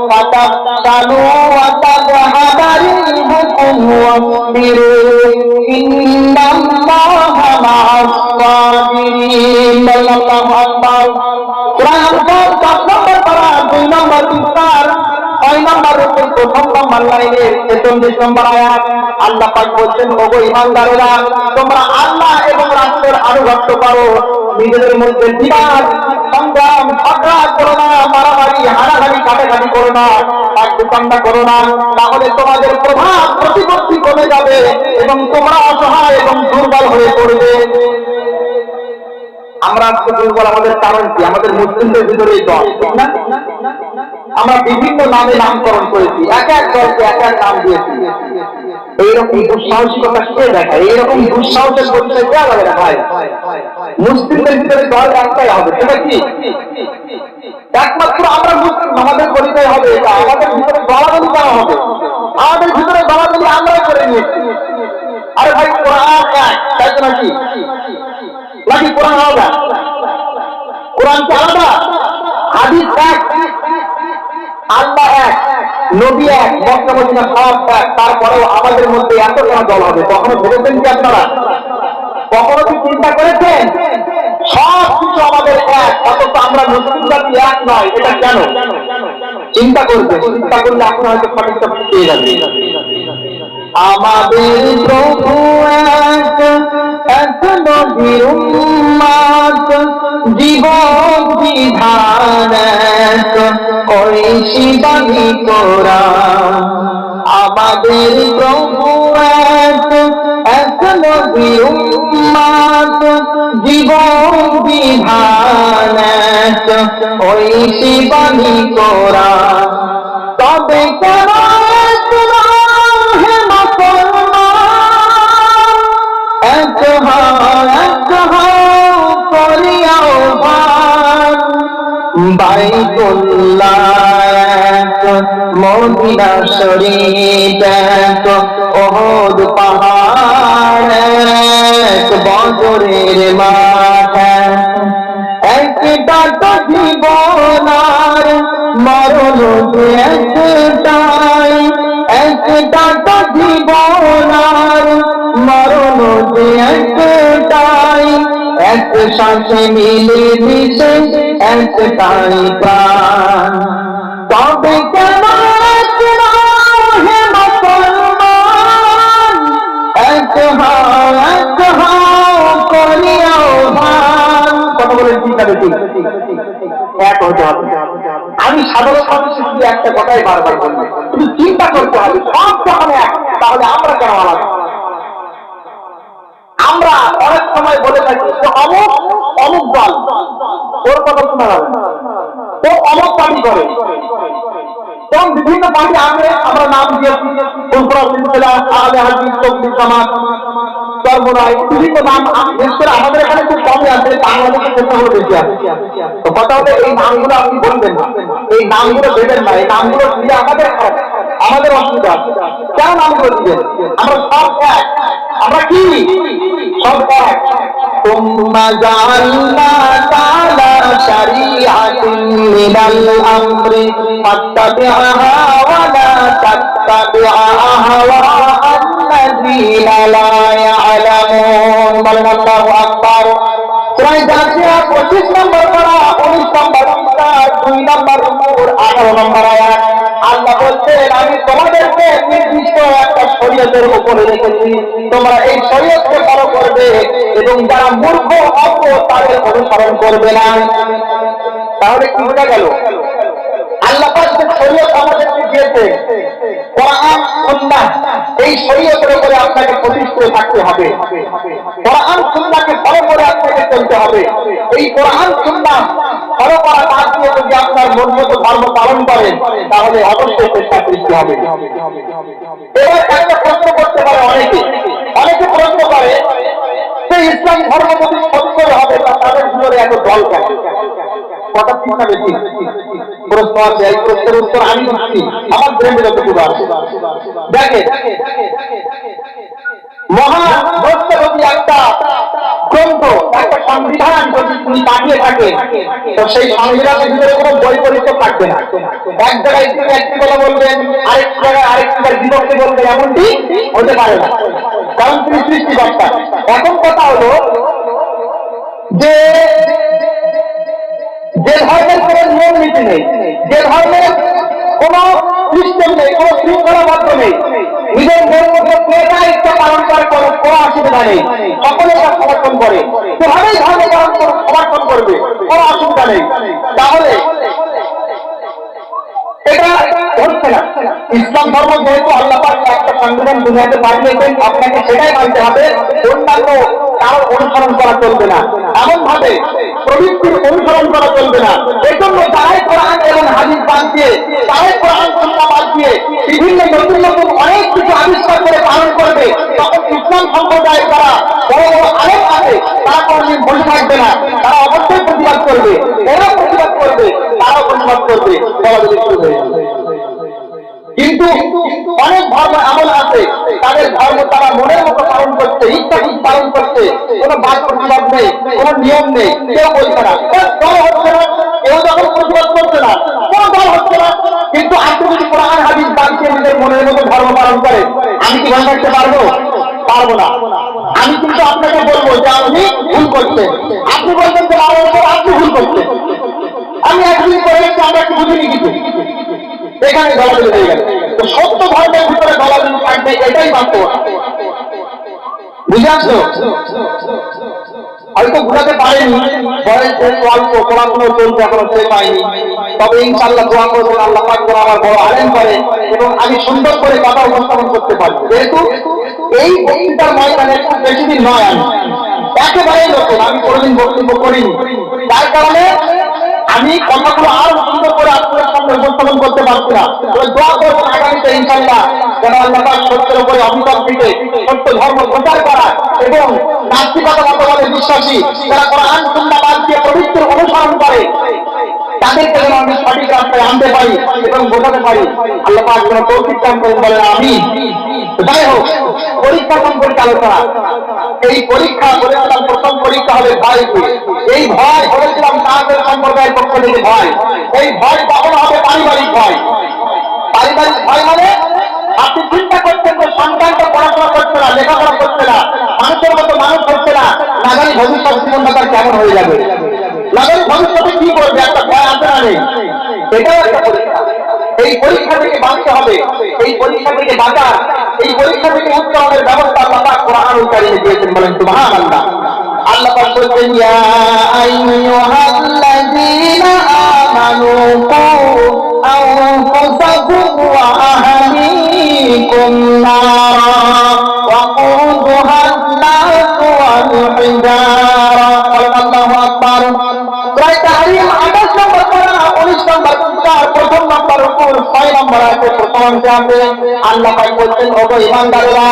ফাতাফশালু ওয়া তাযহাবা রিহুকুম ওয়াসবিরু ইন্নাল্লাহা মা'আস সাবিরিন। আল্লাহু আকবার। সূরা আনফাল 7 নম্বর পারা 2 নম্বর পৃষ্ঠার 6 নম্বর রূপে প্রথম নম্বর লাইনের 43 নম্বর আয়াত। আল্লাহ পাক বলছেন, ওগো ঈমানদারেরা, তোমরা আল্লাহ এবং রাসূলের আনুগত্য করো, নিজেদের মধ্যে বিবাদ সংগ্রাম ঝগড়া করো না, মারামারি হানাহানি কাটাকাটি করো না, একদুকান্ডা করো না, তাহলে তোমাদের প্রভাব প্রতিপত্তি কমে যাবে এবং তোমরা অসহায় এবং দুর্বল হয়ে পড়বে। আমরা আজকে দুর্বল, আমাদের কারণ কি? আমাদের মুসলিমদের ভিতরে দল, ঠিক না? আমরা বিভিন্ন নামে নামকরণ করেছি, এক এক দলকে এক এক নাম দিয়েছি। এইরকম দুঃসাহসিকতা কে দেখায়? এইরকম দুঃসাহসের পরিচয় কে আলাদা দেখায়? মুসলিমদের ভিতরে দল একটাই হবে, সেটা কি? একমাত্র আমরা মুসলিম, আমাদের পরিচয় হবে এটা। আমাদের ভিতরে দলাদলি করা হবে, আমাদের ভিতরে দলাদলি আমরাই করে নিয়েছি। আরে ভাই, কোরআন এক, তাই তো নাকি? নাকি কোরআন আলাদা? কোরআন কি আলাদা? হাদিস এক, আল্লাহ এক, নবী এক, মক্কা মদিনা সব এক। তারপরেও আমাদের মধ্যে এত কেন দল হবে? কখনো ভেবেছেন কি আপনারা? কখনো কি চিন্তা করেছেন? সব কিছু আমাদের এক, অথচ আমরা মুসলিম জাতি এক নয়, এটা কেন? চিন্তা করবে, চিন্তা করলে আপনি হয়তো সঠিকটা পেয়ে যাবেন। আমাদের প্রভু এক, এক নবীর উম্মত, জীবন বিধান এক, ঐশী বাণী কোরআন। আমাদের প্রভু এক, এক নবীর উম্মত, জীবন বিধান এক, ঐশী বাণী কোরআন। তবে কেন বাইতুল্লাহ এক, মদিনা শরীফ এক, ওহদ পাহাড় এক, বদরের মাঠ এক, একটা তো জীবন আর মরণ যে একটাই, একটা তো জীবন আর মরণ যে একটাই, এক শ্বাসে মিলে মিশে একটাই প্রাণ। তবে কেন হে মুসলমান, এক হও করিয়াও ভান। কথা বলে চিন্তা বেশি এক হতে হবে। আমি সাধারণ মানুষের শুধু একটা কথাই বারবার বলবো, শুধু চিন্তা করতে হবে সব যখন এক, তাহলে আমরা কেন আলাদা? আমরা অনেক সময় বলে থাকি যে অমুক অমুক দল, ওর কথা শোনা যাবে, ও অমুক পার্টি করে, এবং বিভিন্ন পার্টি আমরা নাম দিয়েছি, বিভিন্ন নাম। বিশেষ করে আমাদের এখানে খুব কমই আছে, বাংলাদেশের ক্ষেত্রে বেশি আছে। তো কথা হলে এই নামগুলো আপনি বলবেন না, এই নামগুলো দেবেন না, এই নামগুলো দিলে আমাদের অসুবিধা আছে। কেন নামগুলো দিবেন? আমরা সব এক, আমরা কি সব এক। তোমরা সুম্মা জাআলনাকা আলা শারিআতিন মিনাল আমরি ফাত্তাবি'হা ওয়া লা তাত্তাবি' আহওয়া'আল্লাযীনা লা ইয়া'লামুন। বলেন আল্লাহু আকবার। সূরা জাসিয়া 25 নম্বর পারা 19 নম্বর 2 নম্বর 18 নম্বর আয়াত। আল্লাহ বলছেন আমি তোমাদেরকে নির্দিষ্ট একটা শরীয়তের উপরে রেখেছি, তোমরা এই শরীয়তকে ফলো করবে এবং যারা মূর্খ অজ্ঞ তাদের অনুসরণ করবে না। তাহলে কি বোঝা গেল? আল্লাহ পাক যে শরীয়ত আমাদেরকে দিয়েছে কোরআন সুন্নাহ, এই শরীয়তের উপরে আপনাকে প্রতিষ্ঠিত থাকতে হবে। কোরআন সুন্নাহকে ফলো করে আপনাকে চলতে হবে। এই কোরআন সুন্নাহ ফলো করা বাদ দিয়ে যদি আপনার মন মতো ধর্ম পালন করেন তাহলে অবশ্যই চেষ্টা সৃষ্টি হবে। এবার একটা প্রশ্ন করতে পারে অনেকে প্রশ্ন করে যে ইসলাম ধর্ম যদি সত্য হবে তা তাদের ভিতরে এত দল কেন? কথা ঠিক না বেশি? প্রশ্ন আছে, এই প্রশ্নের উত্তর আমি দিচ্ছি আমার ব্রেনে যতটুকু আছে। দেখে মহাবস্ত্রী একটা গ্রন্থ, একটা সংবিধান যদি তুমি পাঠিয়ে থাকে তো সেই সংবিধানের ভিতরে কোনো বৈপরীত্য থাকবে না। এক জায়গায় তুমি একটি কথা বলবেন, আরেক জায়গায় আরেকটার বিপক্ষে বলবেন, এমনটি হতে পারে না, কারণ তুমি সৃষ্টিকর্তা। এখন কথা হলো যে ধর্মের কোনো নিয়ম নীতি নেই, যে ধর্মের কোন সিস্টেম নেই, কোন শৃঙ্খলাবদ্ধ নেই, নিজের মন মতো ক্রিয়া ইচ্ছা পালন করার কোনো অসুবিধা নেই, সকলে তার সমর্থন করে, সেভাবেই ধর্ম পালন সমর্থন করবে, কোনো অসুবিধা নেই। তাহলে এটা হচ্ছে না। ইসলাম ধর্ম যেহেতু আল্লাহ পাক একটা সংবিধান দুনিয়াতে পাঠিয়েছেন, আপনাকে সেটাই মানতে হবে, অন্যান্য কারোর অনুসরণ করা চলবে না, এমন ভাবে প্রবৃত্তির অনুসরণ করা চলবে না। এই জন্য যারাই কোরআন এবং হাদিস বাদ দিয়ে, যারাই কোরআন সুন্নাহ বাদ দিয়ে বিভিন্ন নতুন নতুন অনেক কিছু আবিষ্কার করে পালন করবে, তখন ইসলাম সম্প্রদায় যারা বড় বড় আলেম আছে তারা কোনদিন বসে থাকবে না, তারা অবশ্যই প্রতিবাদ করবে, এরা প্রতিবাদ করবে, তারাও প্রতিবাদ করবে, বলাবলি শুরু হয়ে যাবে। কিন্তু অনেক ধর্ম এমন আছে তাদের ধর্ম তারা মনের মতো পালন করছে, ইচ্ছা পালন করছে, কোনো বাদ প্রতিবাদ নেই, কোনো নিয়ম নেই, কেউ বলছে না, দল হচ্ছে না, কেউ যখন প্রতিবাদ করছে না, কোনো দল হচ্ছে না। কিন্তু আপনি যদি কোরআন হাদিস বাদ দিয়ে নিজের মনের মতো ধর্ম পালন করেন, আমি কি ভালো থাকতে পারবো? পারবো না। আমি কিন্তু আপনাকে বলবো যে আপনি ভুল করছেন, আপনি বলবেন যে আপনি ভুল করছেন, আমি একদিন করে আমরা একটু বুঝিনি কিছু, এখানে গলাগুলি হয়ে গেল। তো সত্য ধর্মের ভিতরে গলাগুলি থাকবে, এটাই বাস্তব। বুঝে আসলো? হয়তো বুঝাতে পারেনি, বয়স অল্প, পড়াশোনা চলছে, এখনো সে পাইনি, তবে ইনশাআল্লাহ দোয়া করবেন আল্লাহ পাক যেন আমার বড় আলেম করে এবং আমি সুন্দর করে কথা উপস্থাপন করতে পারি। যেহেতু এই বক্তৃতার ময়দানে খুব বেশি দিন নয়, আমি একেবারেই নতুন, আমি কোনোদিন বক্তব্য করিনি, তার কারণে আমি কথাগুলো আরো সুন্দর করে আপনাদের সামনে উপস্থাপন করতে পারছি না। দোয়া করবেন আগামীতে ইনশাআল্লাহ যেন আল্লাহ পাক সত্যের উপরে অভিযোগ দিতে, সত্য ধর্ম প্রচার করা এবং নাস্তিকতা মতবাদে বিশ্বাসী যারা কোরআন সুন্নাহ বাদ দিয়ে পবিত্র অনুসরণ করে তাদেরকে যেন আমি সঠিক রাস্তায় আনতে পারি এবং বোঝাতে পারি। আল্লাহ পাক যেন তৌফিক দান করেন, বলেন আমিন। যাই হোক, পরীক্ষা সম্পর্কে আলোচনা। এই পরীক্ষা বলেছিলাম, প্রথম পরীক্ষা হবে ভয়। এই ভয় বলেছিলাম তাদের সম্প্রদায়ের পক্ষ থেকে ভয়। এই ভয় কখন হবে? পারিবারিক ভয়। পারিবারিক ভয় মানে আপনি চিন্তা করছেন যে সন্তানটা পড়াশোনা করছে না, লেখাপড়া করছে না, মানুষের মতো মানুষ হচ্ছে না, নাগারি ভবিষ্যৎ জীবনটা তার কেমন হয়ে যাবে, নাগারি ভবিষ্যতে কি করবে, একটা ভয় আছে না নেই? এটাও একটা পরীক্ষা। এই পরীক্ষা থেকে বাঁচতে হবে, এই পরীক্ষা থেকে বাঁচার, এই পরীক্ষা থেকে উত্তরণের ব্যবস্থা আল্লাহ পাক কোরআনুল কারীমে দিয়েছেন। বলেন সুবহানাল্লাহ। আল্লাহ পাক বলেন ইয়া আইয়ুহাল্লাযীনা আমানু কু আনফুসাকুম ওয়া আহলিকুম নারা ওয়াকুদুহান নাস ওয়াল হিজারা। আল্লাহু আকবার। সূরা তাহরীম 28 নম্বর পারা 19 নম্বর পৃষ্ঠার প্রথম নম্বর উপর 6 নম্বর আয়াতে প্রথম অংশে আছে আল্লাহ পাক বলেন, ওগো ঈমানদারেরা,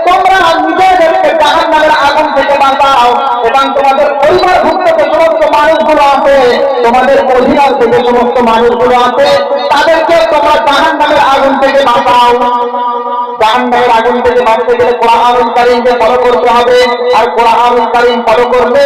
তোমরা নিজেদেরকে জাহান্নামের আগুন থেকে বাঁচাও এবং তোমাদের পরিবারভুক্ত যে সমস্ত মানুষগুলো আছে, তোমাদের অধীনস্থ যে সমস্ত মানুষগুলো আছে, তাদেরকে তোমরা জাহান্নামের আগুন থেকে বাঁচাও। জাহান্নামের আগুন থেকে বাঁচতে গেলে কোরআনুল কারীমকে ফলো করতে হবে। আর কোরআনুল কারীম ফলো করলে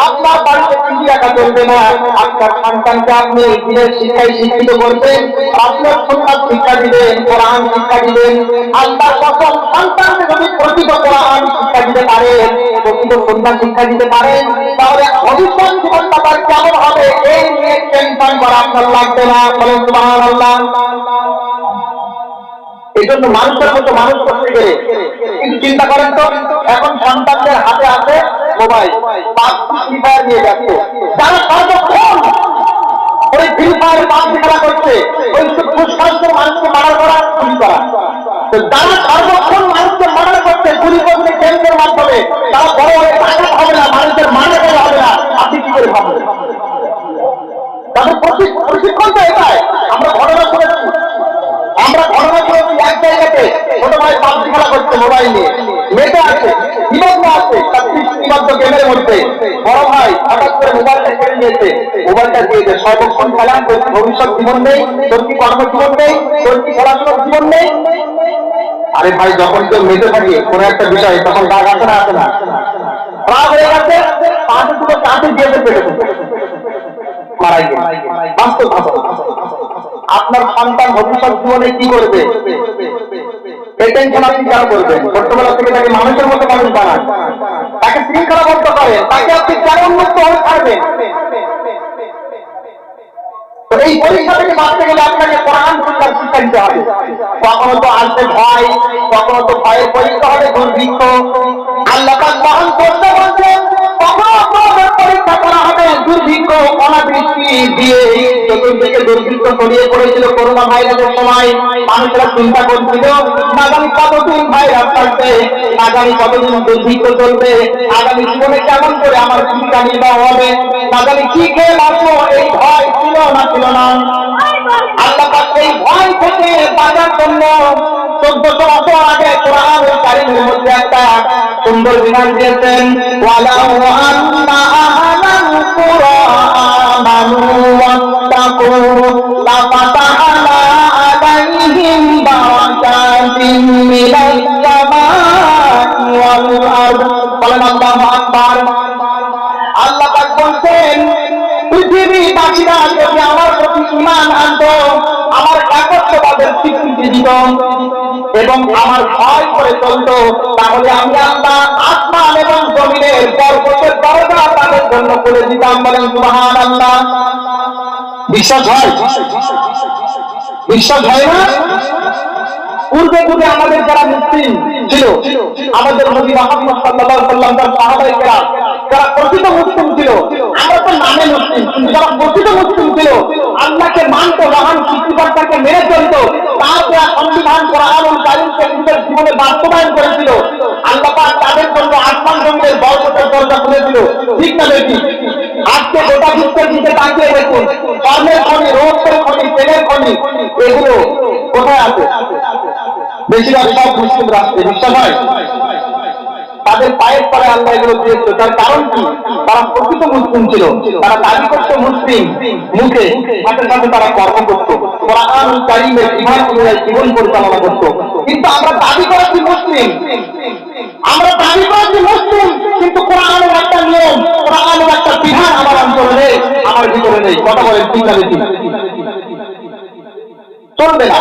আপনার বাড়িতে টিভি রাখা চলবে না। আপনার সন্তানকে আপনি দিনের শিক্ষায় শিক্ষিত করবেন, আপনার সুন্নাত শিক্ষা দিবেন, কোরআন শিক্ষা দিবেন। আল্লাহর কসম, সন্তানকে যদি প্রকৃত কোরআন শিক্ষা দিতে পারেন, প্রকৃত সুন্নাত শিক্ষা দিতে পারেন, তাহলে ভবিষ্যৎ জীবনটা তার কেমন হবে এই নিয়ে টেনশন করা আপনার লাগবে না। বলেন সুবহানাল্লাহ। এই জন্য মানুষের মতো মানুষ করতে গেলে কিন্তু চিন্তা করেন তো, এখন সন্তানদের হাতে আছে মোবাইল, ফ্রি ফায়ার নিয়ে যাচ্ছে, যারা সর্বক্ষণ ওই ফ্রি ফায়ার পাবজি খেলা করছে, ওই পুরস্কার মানুষকে মার্ডার করা, গুলি করা, যারা সর্বক্ষণ মানুষকে মার্ডার করছে গুলি করছে কেন্দ্রের মাধ্যমে, তারা বড় হয়ে টাকা হবে না, মানুষের মার্ডার করে হবে না, আপনি কি করে ভাববেন? তাদের প্রশিক্ষণ তো এটাই। আমরা ঘটনা করেছি এক জায়গাতে ছোট ভাই পাবজি খেলা করছে মোবাইল নিয়ে, মেতে আছে, নিমগ্ন আছে তার সৃষ্টিবদ্ধ গেমের মধ্যে। বড় ভাই হঠাৎ করে মোবাইলটা কেড়ে নিয়েছে, মোবাইলটা দিয়েছে, সর্বক্ষণ খেলা, ভবিষ্যৎ জীবন নেই, তোর কি কর্মজীবন নেই, তোর কি খেলাধুলার জীবন নেই। আরে ভাই, যখন কেউ মেতে থাকে কোন একটা বিষয়, তখন রাগ আসে না, আসে না, রাগ হয়ে গেছে, পাঁচে দুটো চাঁদে দিয়েছে, পেটে মারাই গেছে। বাস্তব আপনার সন্তান ভবিষ্যৎ জীবনে কি করবে এই টেনশন আপনি কেন করবেন? ছোটবেলা থেকে তাকে মানুষের মতো মানুষ বানান, তাকে শৃঙ্খলাবদ্ধ করেন, তাকে আপনি কেন উন্মুক্ত হয়ে ছাড়বেন? এই পরীক্ষা থেকে বাঁচতে গেলে আপনাকে কোরআন শিক্ষা দিতে হবে। কখনো তো আসবে ভয়, কখনো তো ভয়ের পরীক্ষা হবে দুর্ভিক্ষ। আল্লাহ পাক মহান করতে বলছেন, কখনো আপনাদের পরীক্ষা করা হবে দুর্ভিক্ষ, অনাবৃষ্টি দিয়ে। চতুর্দিকে দুর্ভিক্ষ ছড়িয়ে পড়েছিল করোনা ভাইরাসের সময়, মানুষেরা চিন্তা করছিল আগামী কতদিন ভাইরাস থাকবে, আগামী কতদিন দুর্ভিক্ষ চলবে, আগামী জীবনে কেমন করে আমার জীবিকা নির্বাহ হবে, আগামী কি খেয়ে বাঁচবো, এই ভয় ছিল না, ছিল না। আল্লাহ পাক এই ভয় থেকে বাঁচার জন্য 1400 বছর আগে কোরআনুল কারীমের মধ্যে একটা সুন্দর বিধান দিয়েছেন, ওয়ালাউ আন্না আহলাল কুরআ আমানু ওয়াত্তাকু লাফাতাহনা আলাইহিম বারাকাতিন মিনাস সামাই ওয়াল আরদ। বলেন আল্লাহু আকবার। আল্লাহ পাক বলছেন, পৃথিবীবাসীরা যদি আমার প্রতি ঈমান আনত, আমার একত্ববাদের স্বীকৃতি দিত এবং আমার ভয় করে চলত, তাহলে আমি আল্লাহ আসমান এবং জমিনের বরকতের দরজা তাদের জন্য খুলে দিতাম। বলেন সুবহানাল্লাহ। বিশ্বাস হয়? বিশ্বাস হয় না? পূর্বে যুগে আমাদের যারা মুসলিম ছিল, আমাদের নবী মুহাম্মদ সাল্লাল্লাহু আলাইহি ওয়াসাল্লাম তার সাহাবায়ে কেরাম যারা প্রকৃত মুসলিম ছিল, আমরা তো নামে মুসলিম, কিন্তু যারা প্রকৃত মুসলিম ছিল, আল্লাহকে মানত, মহান সৃষ্টিকর্তাকে মেনে চলত, তার দেয়া সংবিধান কোরআনুল কারীমকে নিজের জীবনে বাস্তবায়ন করেছিল, আল্লাহ পাক তাদের জন্য আসমান জমিনের বরকতের দরজা খুলেছিল। ঠিক না বেশি? আজকে গোটা বিশ্বের দিকে তাকিয়ে দেখুন, স্বর্ণের খনি, রৌপ্যের খনি, তেলের খনি, এগুলো কোথায় আছে? বেশিরভাগ সব মুসলিম রাষ্ট্রে। বিশ্বাস হয়? তাদের পায়ের পরে আল্লাহ এগুলো দিয়েছিল। তার কারণ কি? তারা প্রকৃত মুসলিম ছিল, তারা দাবি করত মুসলিম মুখে, সাথে সাথে তারা কর্ম করত, কোরআনুল কারীমের বিধান অনুযায়ী জীবন পরিচালনা করত। কিন্তু আমরা দাবি করেছি মুসলিম, কিন্তু কোরআনের একটা নিয়ম, কোরআনের একটা বিধান আমার অন্তরে নেই, আমার ভিতরে নেই। কথা বলেন ঠিক না বেশি? চলবে না।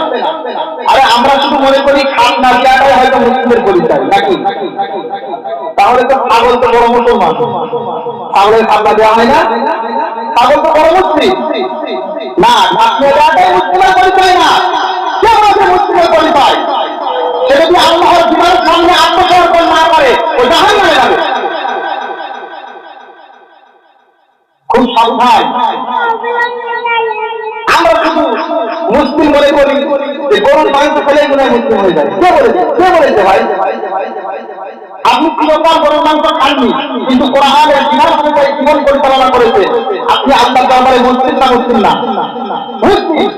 আরে আমরা শুধু মনে করি খান না দেওয়াটাই হয়তো মুসলিমের পরিচয়, নাকি? তাহলে তো ছাগল তো বড় মুসলমান, ছাগলের খাজনা দেওয়া হয় না? ছাগল তো বড় মুসলিম না, দেওয়াটাই মুসলিমের পরিচয় না। কে বলছে মুসলিমের পরিচয়? সে যদি আল্লাহর বিধানের সামনে আত্মসমর্পণ না করে, ও জাহান্নামে যাবে। খুব সাবধান। আমরা শুধু মুসলিম মনে করি যে গরুর মাংস খেলেই মনে হয় মুসলিম হয়ে যায়। কে বলেছে ভাই? আপনি চিরকাল গরুর মাংস খাননি, কিন্তু কোরআনের বিধান অনুযায়ী জীবন পরিচালনা করেছে, আপনি আল্লাহর দরবারে মুসলিম না? মুসলিম না, মুসলিম।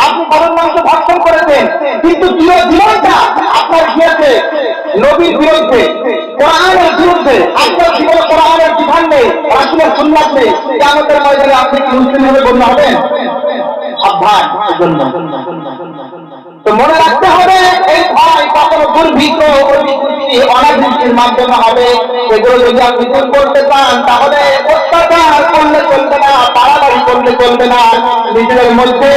আপনি গরুর মাংস ভক্ষণ করেছেন, কিন্তু জীবনটা আপনার গিয়েছে নবীর বিরুদ্ধে, কোরআনের বিরুদ্ধে, আপনার নেই, রাসূলের সুন্নাত নেই, কিয়ামতের ময়দানে আপনি কি মুসলিম হবে গণ্য হবেন? সাবধান এজন্য। তো মনে রাখতে হবে এই ভয় কখনো দুর্ভিক্ষ, অতিবৃষ্টি, অনাবৃষ্টির মাধ্যমে হবে। এগুলো যদি আপনি দূর করতে চান তাহলে অত্যাচার করলে চলবে না, বাড়াবাড়ি করলে চলবে না। নিজেদের মধ্যে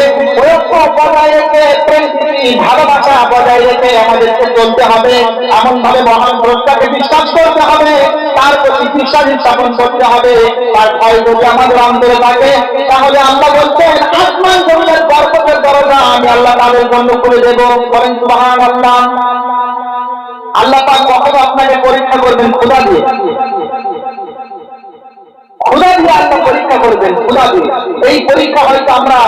ঐক্য বজায় রেখে, প্রেম প্রীতি, ভালোবাসা বজায় রেখে আমাদেরকে চলতে হবে। এমন ভাবে মহান স্রষ্টাকে বিশ্বাস করতে হবে, তার প্রতি বিশ্বাস স্থাপন করতে হবে। তার ভয় যদি আমাদের অন্তরে থাকে তাহলে আল্লাহ বলছেন আসমান জমিনের বরকতের দরজা আমি আল্লাহ তাদের জন্য খুলে দেব। বলেন সুবহানাল্লাহ। আল্লাহ পাক কখনো আপনাকে পরীক্ষা করবেন খোদা দিয়ে, খোদা দিয়ে আল্লাহ পরীক্ষা করবেন, খোদা দিয়ে। এই পরীক্ষা হয়তো আমরা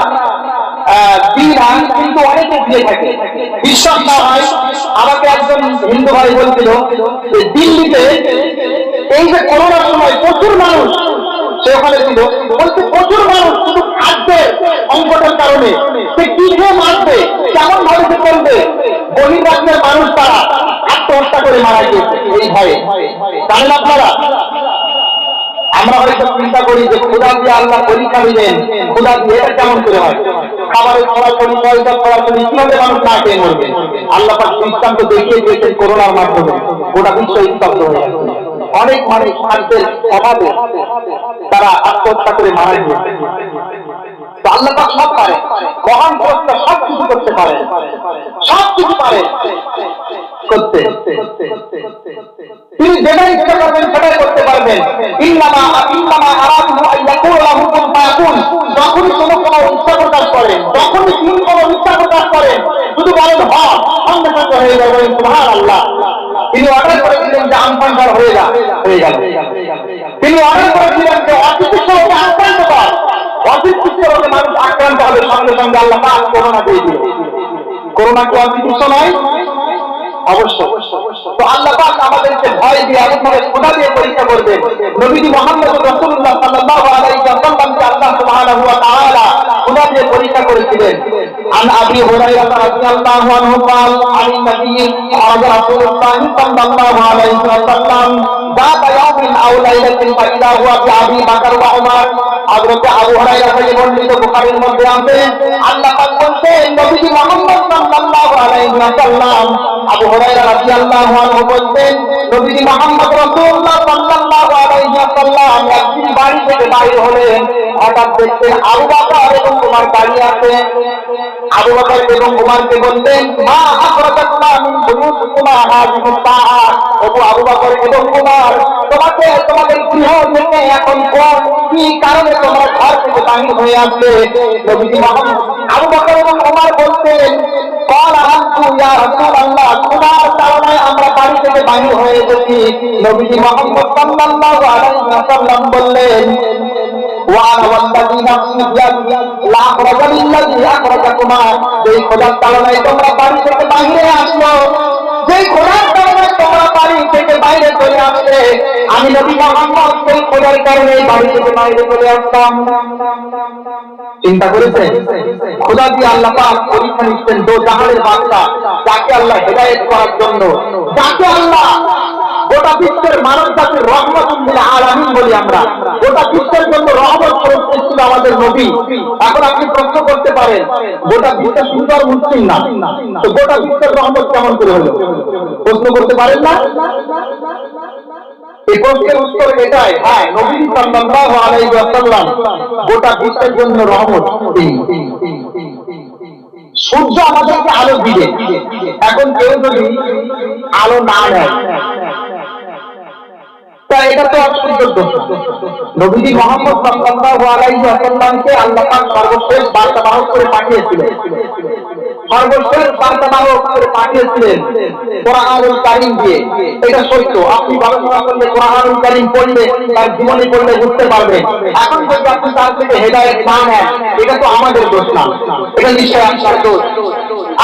দিই না, কিন্তু অনেকে দিয়ে থাকে, বিশ্বাস না হয়। আমাকে একজন হিন্দু ভাই বলছিল যে দিল্লিতে এই যে করোনার সময় প্রচুর মানুষ সে ওখানে ছিল, বলছে প্রচুর মানুষ শুধু খাদ্যের সংকটের কারণে সে কি খেয়ে মারবে, কেমন ভাবে সে করবে, বহির্রাজ্যের মানুষ তারা আত্মহত্যা করে মারা গিয়েছে এই ভয়ে। জানেন আপনারা, আমরা হয়তো চিন্তা করি যে খোদা দিয়ে আল্লাহ পরীক্ষা দিলেন, খোদা দিয়ে এটা কেমন করে হয়, খাবারের সরাসরি পয়সা সরাসরি কিভাবে মানুষ না খেয়ে মরবে। আল্লাহ পাক দৃষ্টান্ত দেখিয়ে দিয়েছেন করোনার মাধ্যমে, গোটা বিশ্ব স্তব্ধ হয়ে গেছে। অনেক মানুষ খাদ্যের অভাবে তারা আত্মহত্যা করে মারা গিয়েছে। আল্লাহ পাক সব পারে, মহান স্রষ্টা সব কিছু করতে পারে, সব কিছু পারে করতে। তিনি যেটা ইচ্ছা করবেন সেটাই করতে পারবেন। ইন্নামা আরাদহু আইয়াকুলা লাহু কুন ফায়াকুন। যখনই কোনো ইচ্ছা প্রকাশ করেন, যখনই তিনি কোনো ইচ্ছা প্রকাশ করেন, শুধু বলেন হ, সঙ্গে সঙ্গে হয়ে যাবে। সুবহানাল্লাহ। তিনি অর্ডার করেছিলেন যে আমপান হয়ে যা, হয়ে গেল। তিনি অর্ডার করেছিলেন যে অচিকিৎসা হতে আক্রান্ত কর, অচিকিৎসা হতে মানুষ আক্রান্ত হবে, সঙ্গে সঙ্গে আল্লাহ পাক করোনা দিয়ে দিল। করোনা কি অচিকিৎসা নয়? অবশ্যই। তো আল্লাহ পাক আমাদেরকে ভয় দিয়ে এমনভাবে খোদা দিয়ে পরীক্ষা করবেন। নবীজি মুহাম্মদ রাসূলুল্লাহ সাল্লাল্লাহু আলাইহি ওয়াসাল্লামকে আল্লাহ সুবহানাহু ওয়া তাআলা খোদা দিয়ে পরীক্ষা করেছিলেন। আন আবি হুরায়রা রাদিয়াল্লাহু আনহু قال عن النبي قال رسول الله صلى الله عليه وسلم ذات يوم أو ليلة فإذا هو بأبي بكر وعمر। হযরত আবু হুরায়রা থেকে বর্ণিত বুখারীর মধ্যে আছে, আল্লাহ পাক বলেন নবীজি মুহাম্মদ সাল্লাল্লাহু আলাইহি ওয়াসাল্লাম, আবু হুরায়রা রাদিয়াল্লাহু আনহু বলেন নবীজি মুহাম্মদ রাসূলুল্লাহ সাল্লাল্লাহু আলাইহি ওয়াসাল্লাম একদিন বাড়ি থেকে বাইরে হলেন। হঠাৎ দেখতেন আবু বকর এবং উমর দাঁড়িয়ে আছে। আবু বকর এবং উমরকে বললেন মা আখরাজাকুমা মিন বুয়ুতিকুমা হাযিহি সাআ। আবু বকর এবং উমর, তোমাদের গৃহ থেকে এখন কি কারণে তোমরা ঘর থেকে বাহির হয়ে আসলে? নবীজি মুহাম্মদ আবু বকর এবং উমর বলতেন ক্বালা আনতু ইয়া রাসূলুল্লাহ, তোমার কারণে আমরা বাড়ি থেকে বাহির হয়ে এসেছি। নবীজি মুহাম্মদ সাল্লাল্লাহু আলাইহি ওয়াসাল্লাম বললেন ওয়ানা ওয়াল্লাযী নাফসি বিয়াদিহি লা আখরাজাল্লাযী আখরাজাকুমা, যেই খোদার কারণে তোমরা বাড়ি থেকে বাইরে আসলো, যেই খোদার কারণে তোমরা বাড়ি থেকে বাইরে চলে আসলে, আমি নবী মুহাম্মদ সেই খোদার কারণে বাড়ি থেকে বাইরে চলে আসতাম। চিন্তা করেছেন? খোদা দিয়ে আল্লাহ পাক পরীক্ষা নিচ্ছেন দো জাহানের বাদশা, যাকে আল্লাহ হেদায়েত করার জন্য, যাকে আল্লাহ গোটা বিশ্বের মানব জাতির রহমতুল লিল আলামিন বলি আমরা, গোটা বিশ্বের জন্য রহমত ছিল আমাদের নবী। এখন আপনি প্রশ্ন করতে পারেন গোটা বিশ্বের সুন্দর মুসলিম না, তো গোটা বিশ্বের রহমত কেমন করে হলো? প্রশ্ন করতে পারেন না? এই প্রশ্নের উত্তর এটাই, হ্যাঁ নবী সাল্লাল্লাহু আলাইহি ওয়াসাল্লাম গোটা বিশ্বের জন্য রহমত। সূর্য আমাদেরকে আলো দিবে, এখন কেউ যদি আলো না নেয় তা এটা তো অসুযোগ্য। নবীজি মুহাম্মদ সাল্লাল্লাহু আলাইহি ওয়াসাল্লামকে আল্লাহ পাক সর্বশেষ বার্তাবাহক করে পাঠিয়েছিলেন, সর্বশেষ বার্তাবাহক করে পাঠিয়েছিলেন কোরআনুল কারীম দিয়ে। এটা সত্য, আপনি গবেষণা করলে কোরআনুল কারীম পড়লে, তার জীবনী পড়লে বুঝতে পারবেন। এখন যদি আপনি তার থেকে হেদায়েত না নেন, এটা তো আমাদের দোষ না, এটা নিশ্চয়ই আপনার দোষ।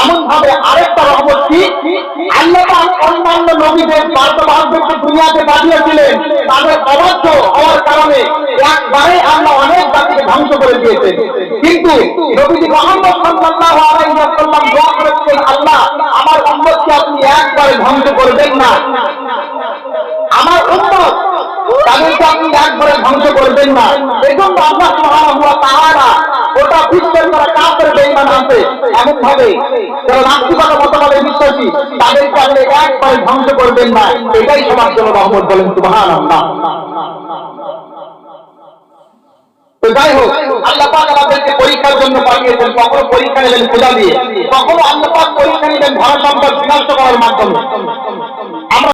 এমন ভাবে আরেকটা রহমত কি, আল্লাহ পাক অন্যান্য নবীদের বার্তাবাহকদেরকে দুনিয়াতে পাঠিয়েছিলেন, তাদের অবাধ্য হওয়ার কারণে একবারে আল্লাহ অনেক জাতিকে ধ্বংস করে দিয়েছেন। কিন্তু নবীজি মুহাম্মদ সাল্লাল্লাহু আলাইহি ওয়াসাল্লাম দোয়া করেছিলেন, আল্লাহ আমার উম্মতকে আপনি একবারে ধ্বংস করবেন না, আমার উম্মত তাদেরকে আপনি একবারে ধ্বংস করবেন না। এজন্য আল্লাহ সুবহানাহু ওয়া তাআলা ওটা বিশ্বের যারা কাফের বেঈমান আছে এমন ভাবে যারা নাস্তিকতা মতবাদে বিশ্বাসী তাদেরকে আপনি একবারে ধ্বংস করবেন না। এটাই সবার জন্য রহমত, বলেন সুবহানাল্লাহ। তো যাই হোক, আল্লাহ পাক আমাদেরকে পরীক্ষার জন্য পাঠিয়েছেন। কখনো পরীক্ষা নেবেন খোদা দিয়ে, কখনো আল্লাহ পাক পরীক্ষা নেবেন ধন সম্পদ বিনষ্ট করার মাধ্যমে।